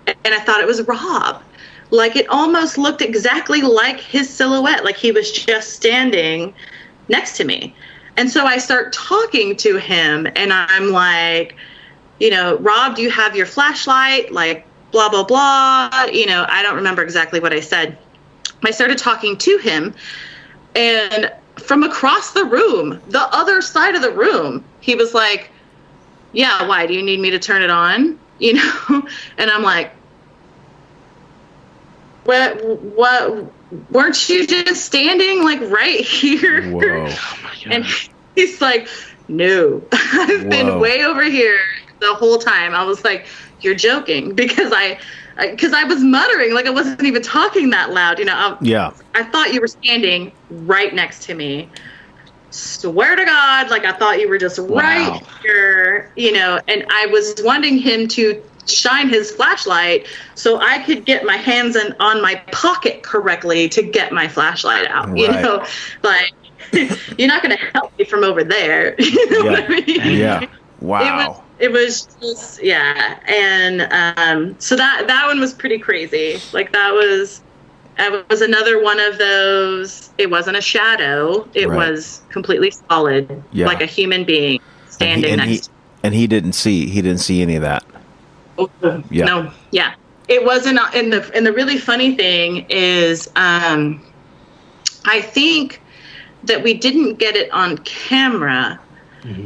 And I thought it was Rob. Like it almost looked exactly like his silhouette, like he was just standing next to me. And so I start talking to him and I'm like, Rob, do you have your flashlight? Like blah, blah, blah. I don't remember exactly what I said. I started talking to him, and from across the room, the other side of the room, he was like, yeah, why? Do you need me to turn it on? And I'm like, what, weren't you just standing like right here? Whoa. Oh my God. And he's like, no, I've been way over here the whole time. I was like, you're joking, because I because I was muttering, like I wasn't even talking that loud. Yeah. I thought you were standing right next to me. Swear to God, like I thought you were just right here, and I was wanting him to shine his flashlight so I could get my hands on my pocket correctly to get my flashlight out. Right. Like you're not going to help me from over there. You know what I mean? Yeah. Wow. It was just, yeah. And so that one was pretty crazy. Like that was another one of those. It wasn't a shadow. It was completely solid, like a human being standing next. And he didn't see any of that. Oh, yeah. No. Yeah. It wasn't. And the really funny thing is, I think that we didn't get it on camera,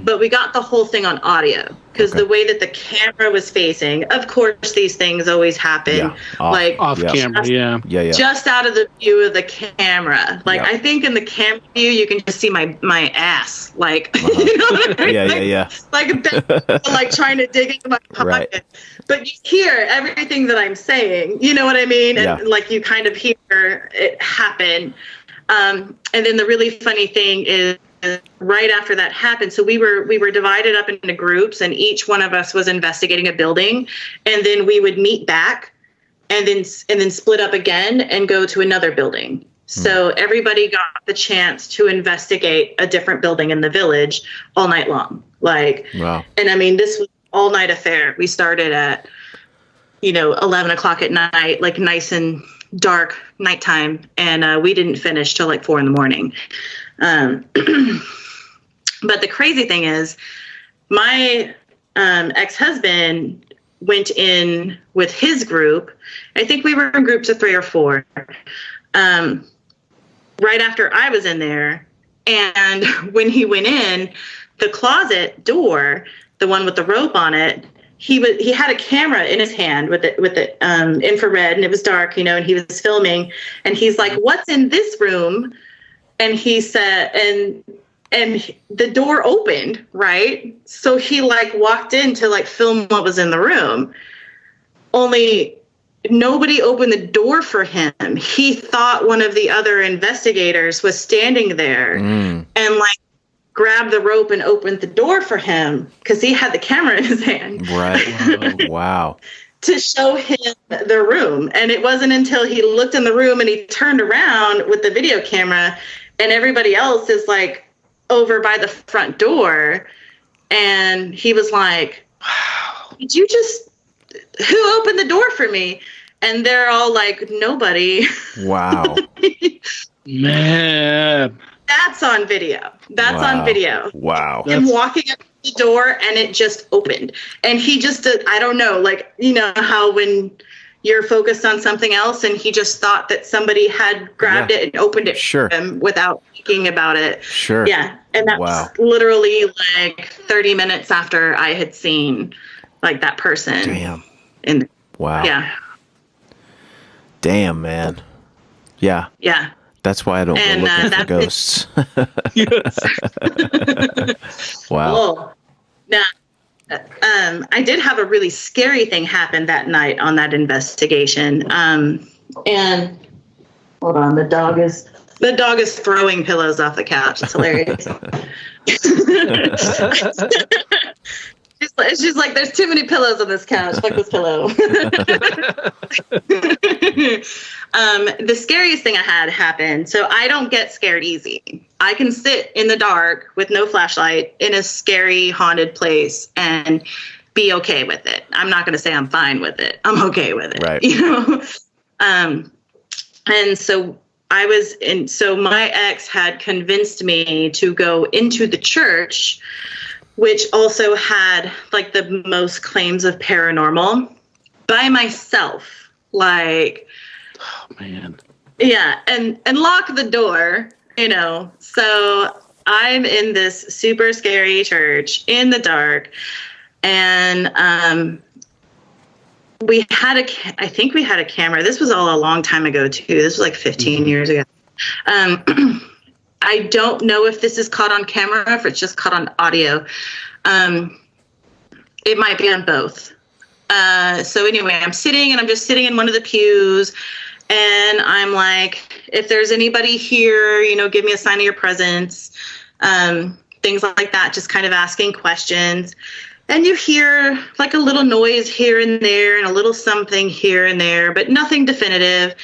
but we got the whole thing on audio because the way that the camera was facing, of course, these things always happen off camera. Just out of the view of the camera. Like I think in the camera view, you can just see my ass. Like, you know what I mean? Like trying to dig into my pocket. Right. But you hear everything that I'm saying. You know what I mean? And like you kind of hear it happen. And then the really funny thing is, right after that happened, so we were divided up into groups, and each one of us was investigating a building, and then we would meet back, and then split up again and go to another building. So everybody got the chance to investigate a different building in the village all night long. Like, wow. And I mean, this was all night affair. We started at 11 o'clock at night, like nice and dark nighttime, and we didn't finish till like 4 a.m. But the crazy thing is, my ex-husband went in with his group. I think we were in groups of 3 or 4. Right after I was in there, and when he went in, the closet door, the one with the rope on it, he had a camera in his hand with the infrared, and it was dark, and he was filming, and he's like, "What's in this room?" And he said, and the door opened, right? So he like walked in to like film what was in the room. Only nobody opened the door for him. He thought one of the other investigators was standing there and like grabbed the rope and opened the door for him because he had the camera in his hand. Right. Wow. To show him the room. And it wasn't until he looked in the room and he turned around with the video camera, and everybody else is like over by the front door. And he was like, "Wow, did you who opened the door for me?" And they're all like, "Nobody." Wow. Man. That's on video. That's on video. Wow. Him walking up the door and it just opened. And he just, I don't know, like, how when you're focused on something else and he just thought that somebody had grabbed it and opened it for him without thinking about it. Sure. Yeah. And that was literally like 30 minutes after I had seen like that person. Damn. Wow. Yeah. Damn, man. Yeah. Yeah. That's why I don't go looking for ghosts. Wow. Oh, now, I did have a really scary thing happen that night on that investigation. And hold on, the dog is throwing pillows off the couch. It's hilarious. She's like, "There's too many pillows on this couch. Fuck this pillow." The scariest thing I had happen. So I don't get scared easy. I can sit in the dark with no flashlight in a scary haunted place and be okay with it. I'm not going to say I'm fine with it. I'm okay with it. Right. And so so my ex had convinced me to go into the church, which also had like the most claims of paranormal, by myself. Like, oh man. Yeah, and lock the door, So I'm in this super scary church in the dark, and I think we had a camera. This was all a long time ago too. This was like 15 years ago. I don't know if this is caught on camera, if it's just caught on audio. It might be on both. So anyway, I'm sitting and I'm just sitting in one of the pews, and I'm like, if there's anybody here, give me a sign of your presence, things like that, just kind of asking questions. And you hear like a little noise here and there and a little something here and there, but nothing definitive.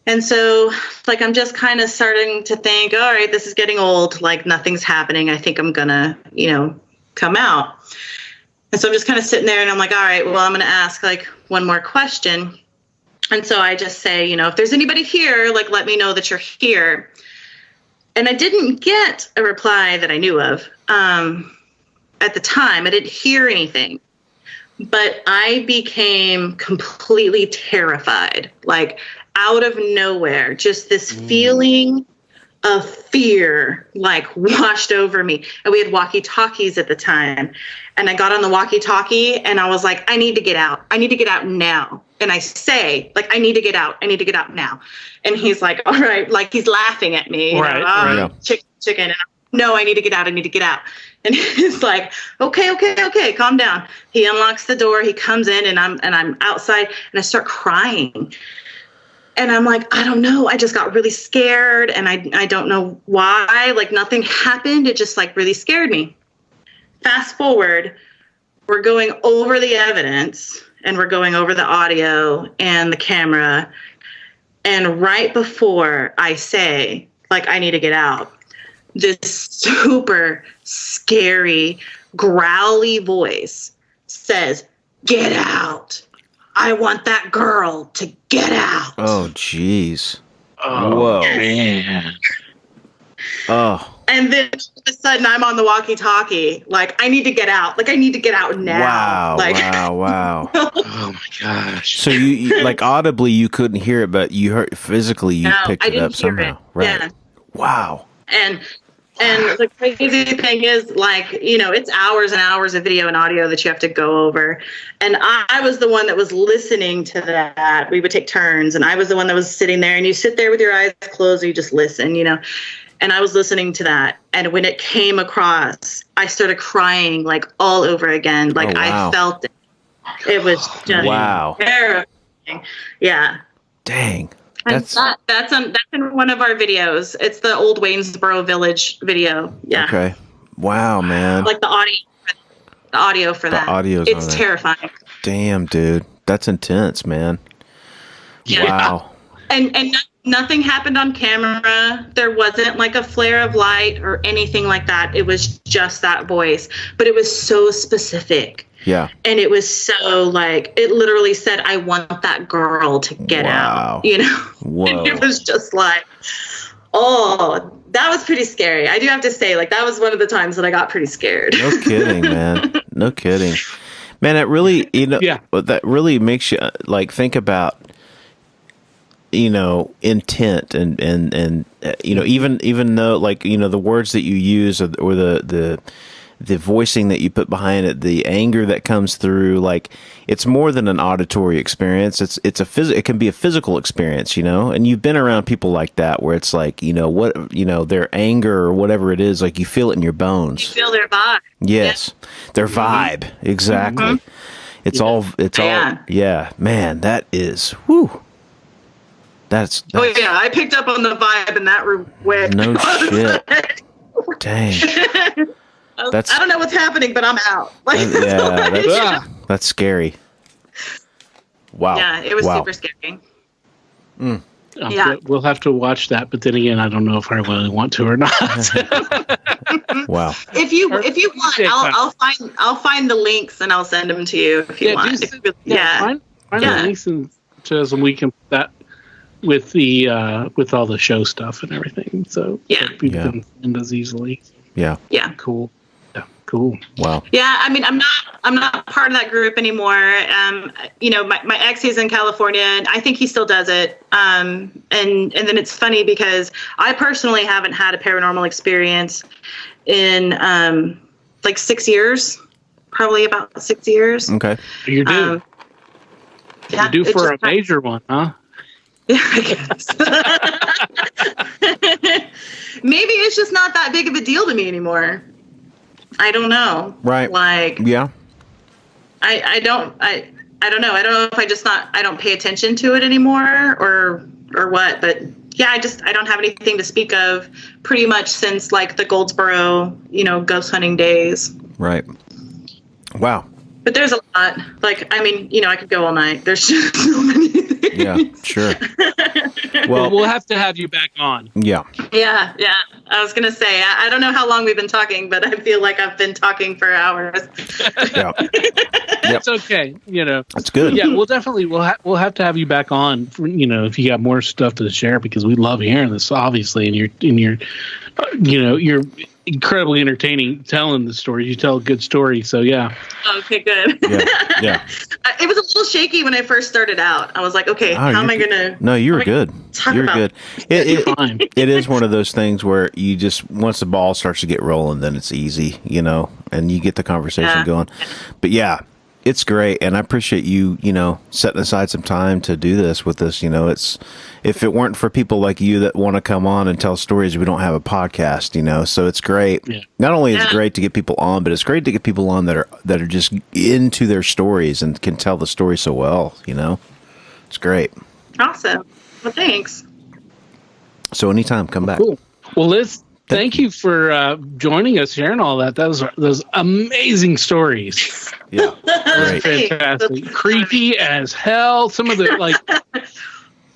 And so like, I'm just kind of starting to think, all right, this is getting old. Like nothing's happening. I think I'm gonna, come out. And so I'm just kind of sitting there and I'm like, all right, well, I'm going to ask like one more question. And so I just say, if there's anybody here, like, let me know that you're here. And I didn't get a reply that I knew of. At the time, I didn't hear anything, but I became completely terrified, like out of nowhere, just this feeling of fear like washed over me. And we had walkie-talkies at the time. And I got on the walkie-talkie and I was like, I need to get out. I need to get out now. And I say, like, I need to get out. I need to get out now. And he's like, all right. Like he's laughing at me. Right. Chicken. And no, I need to get out. I need to get out. And he's like, okay, calm down. He unlocks the door. He comes in and I'm outside and I start crying. And I'm like, I don't know. I just got really scared and I don't know why. Like nothing happened. It just like really scared me. Fast forward, we're going over the evidence and we're going over the audio and the camera. And right before I say, like, I need to get out, this super scary, growly voice says, get out. I want that girl to get out. Oh, jeez. Oh, whoa. Man. Oh. And then all of a sudden I'm on the walkie-talkie. Like, I need to get out. Like, I need to get out now. Wow. Like, Wow. Oh, my gosh. So you like audibly you couldn't hear it, but you heard physically you picked it up somehow. Right. Yeah. Wow. And the crazy thing is, like, it's hours and hours of video and audio that you have to go over. And I was the one that was listening to that. We would take turns, and I was the one that was sitting there. And you sit there with your eyes closed, and you just listen, And I was listening to that. And when it came across, I started crying, like, all over again. Like, Oh, wow. I felt it. It was just Wow. terrifying. Yeah. Dang. That's in one of our videos. It's the old Waynesboro Village video. Yeah. Okay. Wow, man. Like the audio for that. audio's on It's there. terrifying. Damn, dude. That's intense, man. Yeah. Wow. And nothing happened on camera. There wasn't like a flare of light or anything like that. It was just that voice. But it was so specific. Yeah. And it was so like, it literally said, I want that girl to get Wow. out, Whoa. And it was just like, oh, that was pretty scary. I do have to say, like, that was one of the times that I got pretty scared. No kidding, man. No kidding. Man, it really, Yeah. that really makes you like think about, intent and even though like, the words that you use or the voicing that you put behind it, the anger that comes through, like it's more than an auditory experience. It can be a physical experience, and you've been around people like that where it's like, their anger or whatever it is, like you feel it in your bones. You feel their vibe. Yes. Their vibe. Exactly. It's all, yeah, man, that is, whew. That's Oh yeah, I picked up on the vibe in that way. no shit. Dang. I don't know what's happening, but I'm out. Like, That's scary. Wow. Yeah, it was Wow. super scary. We'll have to watch that, but then again, I don't know if I really want to or not. Wow. If you want, I'll find the links and I'll send them to you if you want. Find the links and shows, and we can put that with the with all the show stuff and everything. So people can find us easily. Yeah. Yeah. Cool. Yeah. Cool. Wow. Yeah, I mean, I'm not part of that group anymore. My ex, he's in California, and I think he still does it. And then it's funny because I personally haven't had a paranormal experience in like 6 years, probably about 6 years. Okay. You're due. Yeah, You're due for a major one, huh? Yeah, I guess. Maybe it's just not that big of a deal to me anymore. I don't know. Right. Like, Yeah. I I don't know. I don't know if I don't pay attention to it anymore or what, but yeah, I don't have anything to speak of pretty much since like the Goldsboro, ghost hunting days. Right. Wow. But there's a lot. Like, I mean, I could go all night. There's just so many things. Yeah, sure. Well, we'll have to have you back on. Yeah. Yeah. I was going to say, I don't know how long we've been talking, but I feel like I've been talking for hours. Yeah. It's okay. That's good. Yeah, we'll definitely, we'll have to have you back on, for, if you got more stuff to share, because we love hearing this, obviously, and you're incredibly entertaining telling the story. You tell a good story, so yeah. Okay, good. Yeah. It was a little shaky when I first started out. I was like, okay, how am I gonna? No, you were good. You're good. Fine. It is one of those things where you just once the ball starts to get rolling, then it's easy, and you get the conversation going. But yeah. It's great, and I appreciate you, setting aside some time to do this with us. It's if it weren't for people like you that want to come on and tell stories, we don't have a podcast. So it's great. Yeah. Not only is it great to get people on, but it's great to get people on that are just into their stories and can tell the story so well. It's great. Awesome. Well, thanks. So anytime, come back. Cool. Well, Liz, thank you for joining us, sharing all that. Those amazing stories. Yeah, great. Fantastic. Creepy as hell. Some of the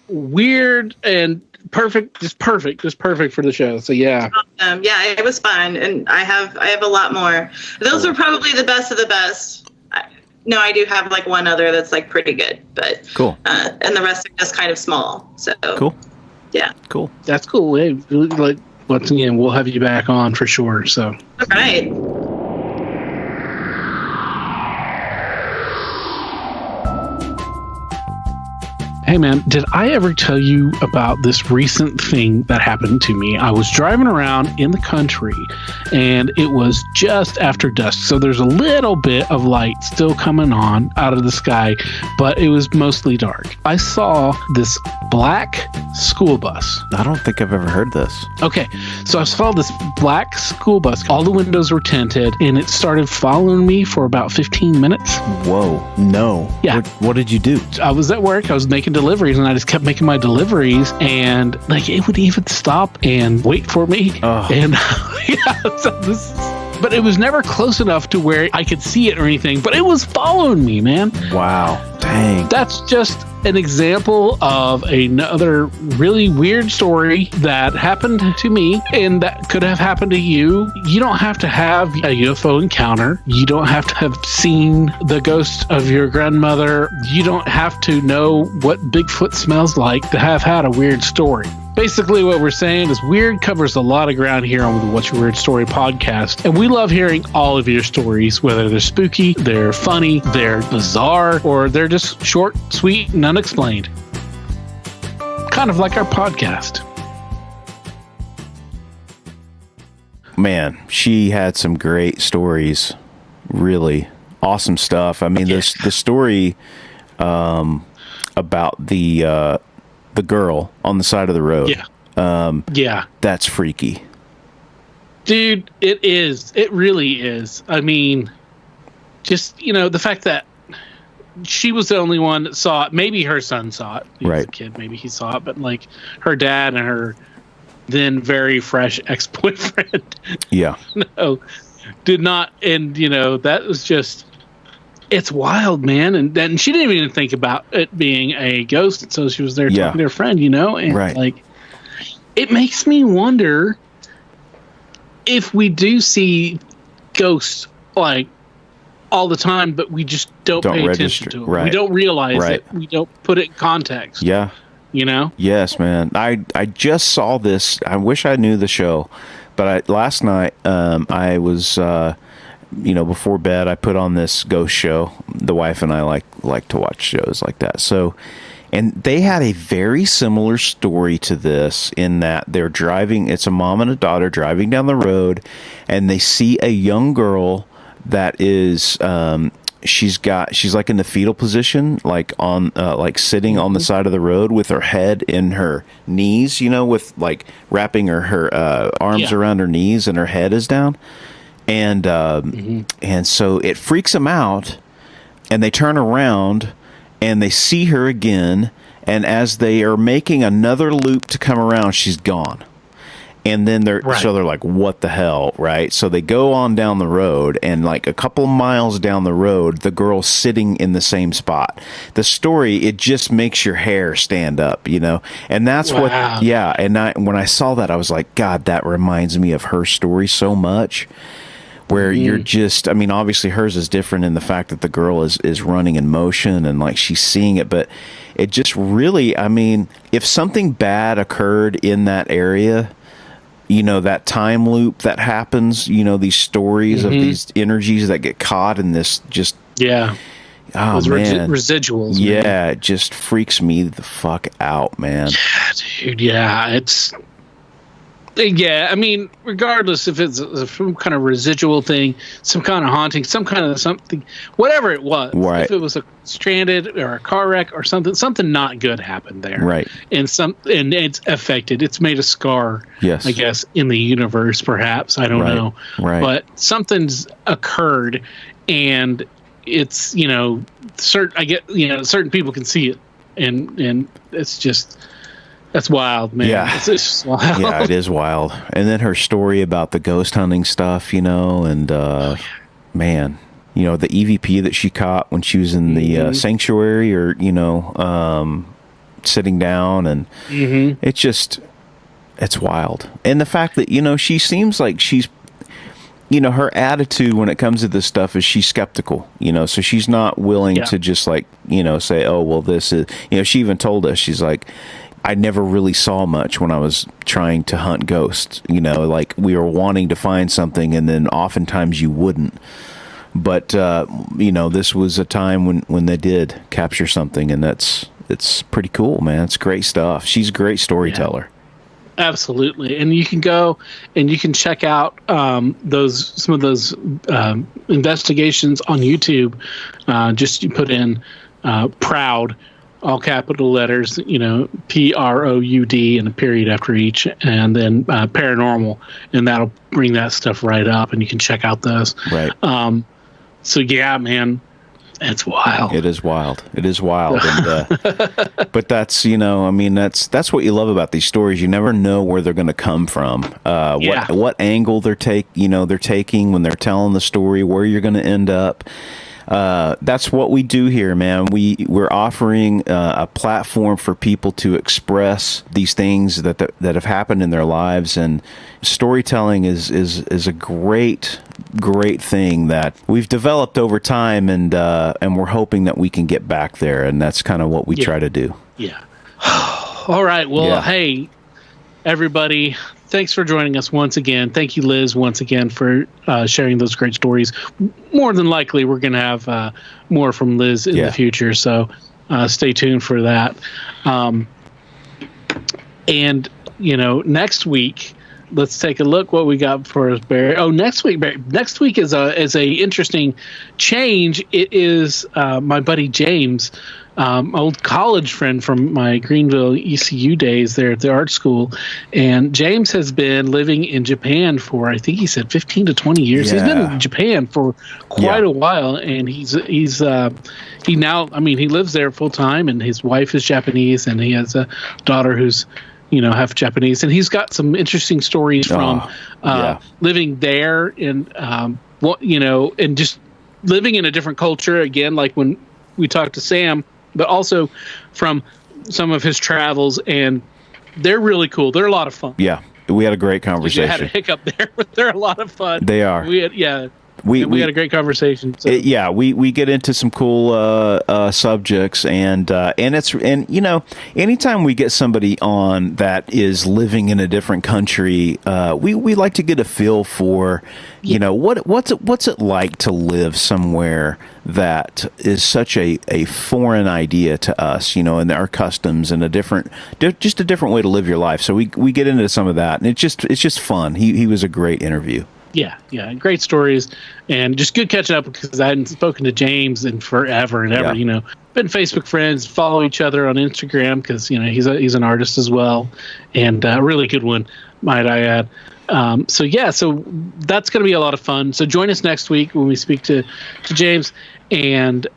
weird and perfect, just perfect for the show. So yeah. Yeah, it was fun, and I have a lot more. Those were probably the best of the best. No, I do have like one other that's like pretty good, but cool. And the rest are just kind of small. So cool. Yeah. Cool. That's cool. Hey, once again, we'll have you back on for sure. So. All right. Hey man, did I ever tell you about this recent thing that happened to me? I was driving around in the country and it was just after dusk. So there's a little bit of light still coming on out of the sky, but it was mostly dark. I saw this black school bus. I don't think I've ever heard this. Okay, so I saw this black school bus. All the windows were tinted and it started following me for about 15 minutes. Whoa, no. Yeah. What did you do? I was at work. I was making deliveries and I just kept making my deliveries and like it would even stop and wait for me. And but it was never close enough to where I could see it or anything, but it was following me, man. Wow. Dang. That's just an example of another really weird story that happened to me and that could have happened to you. You don't have to have a UFO encounter. You don't have to have seen the ghost of your grandmother. You don't have to know what Bigfoot smells like to have had a weird story. Basically, what we're saying is weird covers a lot of ground here on the What's Your Weird Story podcast. And we love hearing all of your stories, whether they're spooky, they're funny, they're bizarre, or they're just short, sweet, and unexplained. Kind of like our podcast. Man, she had some great stories. Really awesome stuff. I mean, the story about the girl on the side of the road. Yeah. That's freaky. Dude, it is. It really is. I mean, just, the fact that she was the only one that saw it. Maybe her son saw it. He was a kid. Maybe he saw it. But, like, her dad and her then very fresh ex-boyfriend. Yeah. Did not. And, that was just... It's wild, man. And then she didn't even think about it being a ghost until she was there talking to her friend, And like, it makes me wonder if we do see ghosts like all the time, but we just don't pay attention to it. Right. We don't realize it. We don't put it in context. Yeah. Yes, man. I just saw this. I wish I knew the show, but last night I was before bed, I put on this ghost show. The wife and I like to watch shows like that. So, and they had a very similar story to this in that they're driving. It's a mom and a daughter driving down the road, and they see a young girl that is, she's like in the fetal position, like on, like sitting on the side of the road with her head in her knees, with like wrapping her arms around her knees and her head is down. And and so it freaks him out, and they turn around and they see her again, and as they are making another loop to come around, she's gone. And then they're like, what the hell, right? So they go on down the road, and like a couple of miles down the road, the girl's sitting in the same spot. The story, it just makes your hair stand up, you know? And that's what, yeah. And when I saw that, I was like, God, that reminds me of her story so much. Where you're just, I mean, obviously hers is different in the fact that the girl is running in motion and like she's seeing it, but it just really, I mean, if something bad occurred in that area, you know, that time loop that happens, you know, these stories of these energies that get caught in this just, oh, those man. Residuals. Yeah, man. it just freaks me the fuck out, man. Yeah, dude, yeah, yeah, I mean, regardless if it's some kind of residual thing, some kind of haunting, some kind of something, whatever it was, right. If it was a stranded or a car wreck or something not good happened there, right? And it's affected. It's made a scar, yes, I guess, in the universe, perhaps. I don't know, right? But something's occurred, and it's certain people can see it, and it's just. That's wild, man. Yeah. It's just wild. Yeah, it is wild. And then her story about the ghost hunting stuff, you know, and man, you know, the EVP that she caught when she was in the sanctuary, or, you know, sitting down, and it's wild. And the fact that, you know, she seems like she's, you know, her attitude when it comes to this stuff is she's skeptical, you know, so she's not willing to just like, you know, say, oh, well, this is, you know, she even told us, she's like, I never really saw much when I was trying to hunt ghosts, you know, like we were wanting to find something, and then oftentimes you wouldn't. But, you know, this was a time when they did capture something, and it's pretty cool, man. It's great stuff. She's a great storyteller. Yeah. Absolutely. And you can go and you can check out some of those investigations on YouTube. Just you put in Proud, all capital letters, you know, PROUD and a period after each, and then paranormal, and that'll bring that stuff right up, and you can check out those. Right. So yeah, man, it's wild. It is wild. It is wild. And, but that's, you know, I mean, that's what you love about these stories. You never know where they're going to come from. What angle they're taking when they're telling the story, where you're going to end up. That's what we do here, man. We're offering a platform for people to express these things that have happened in their lives, and storytelling is a great thing that we've developed over time, and we're hoping that we can get back there, and that's kind of what we try to do. Yeah. All right. Well, hey, everybody. Thanks for joining us once again. Thank you, Liz, once again for sharing those great stories. More than likely, we're going to have more from Liz in the future, so stay tuned for that. And, you know, next week, let's take a look what we got for us, Barry. Oh, next week is a interesting change. It is my buddy James, old college friend from my Greenville ECU days there at the art school. And James has been living in Japan for, I think he said 15 to 20 years. Yeah. He's been in Japan for quite a while, and he lives there full time, and his wife is Japanese, and he has a daughter who's, you know, half Japanese, and he's got some interesting stories from living there, and you know, and just living in a different culture again, like when we talked to Sam, but also from some of his travels, and they're really cool. They're a lot of fun. Yeah, we had a great conversation. We had a hiccup there, but they're a lot of fun. They are. We had we had a great conversation. So. We get into some cool subjects, and you know, anytime we get somebody on that is living in a different country, we like to get a feel for, you know, what's it like to live somewhere that is such a foreign idea to us, you know, and our customs, and just a different way to live your life. So we get into some of that, and it's just fun. He was a great interview. Yeah, great stories, and just good catching up, because I hadn't spoken to James in forever and ever, you know. been Facebook friends, follow each other on Instagram because he's an artist as well, and a really good one, might I add. So that's going to be a lot of fun. So join us next week when we speak to James. And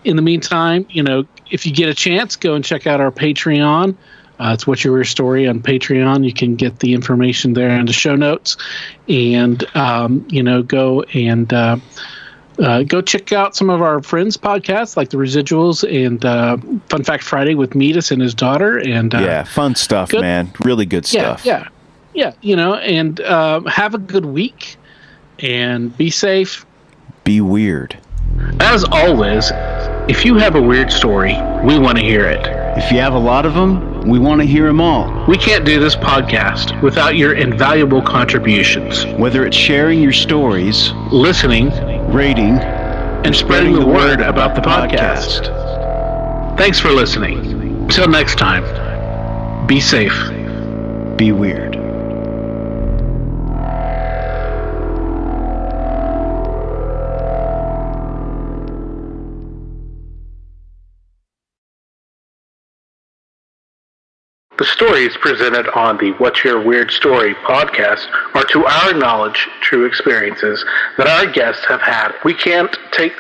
in the meantime, if you get a chance, go and check out our Patreon. It's What's Your Weird Story on Patreon. You can get the information there in the show notes, and go check out some of our friends' podcasts like The Residuals and Fun Fact Friday with Metis and his daughter. And fun stuff, man. Really good stuff. Yeah. And have a good week and be safe. Be weird. As always, if you have a weird story, we want to hear it. If you have a lot of them, we want to hear them all. We can't do this podcast without your invaluable contributions. Whether it's sharing your stories, listening, rating, and spreading the word about the podcast. Thanks for listening. Till next time, be safe. Be weird. The stories presented on the What's Your Weird Story podcast are, to our knowledge, true experiences that our guests have had. We can't take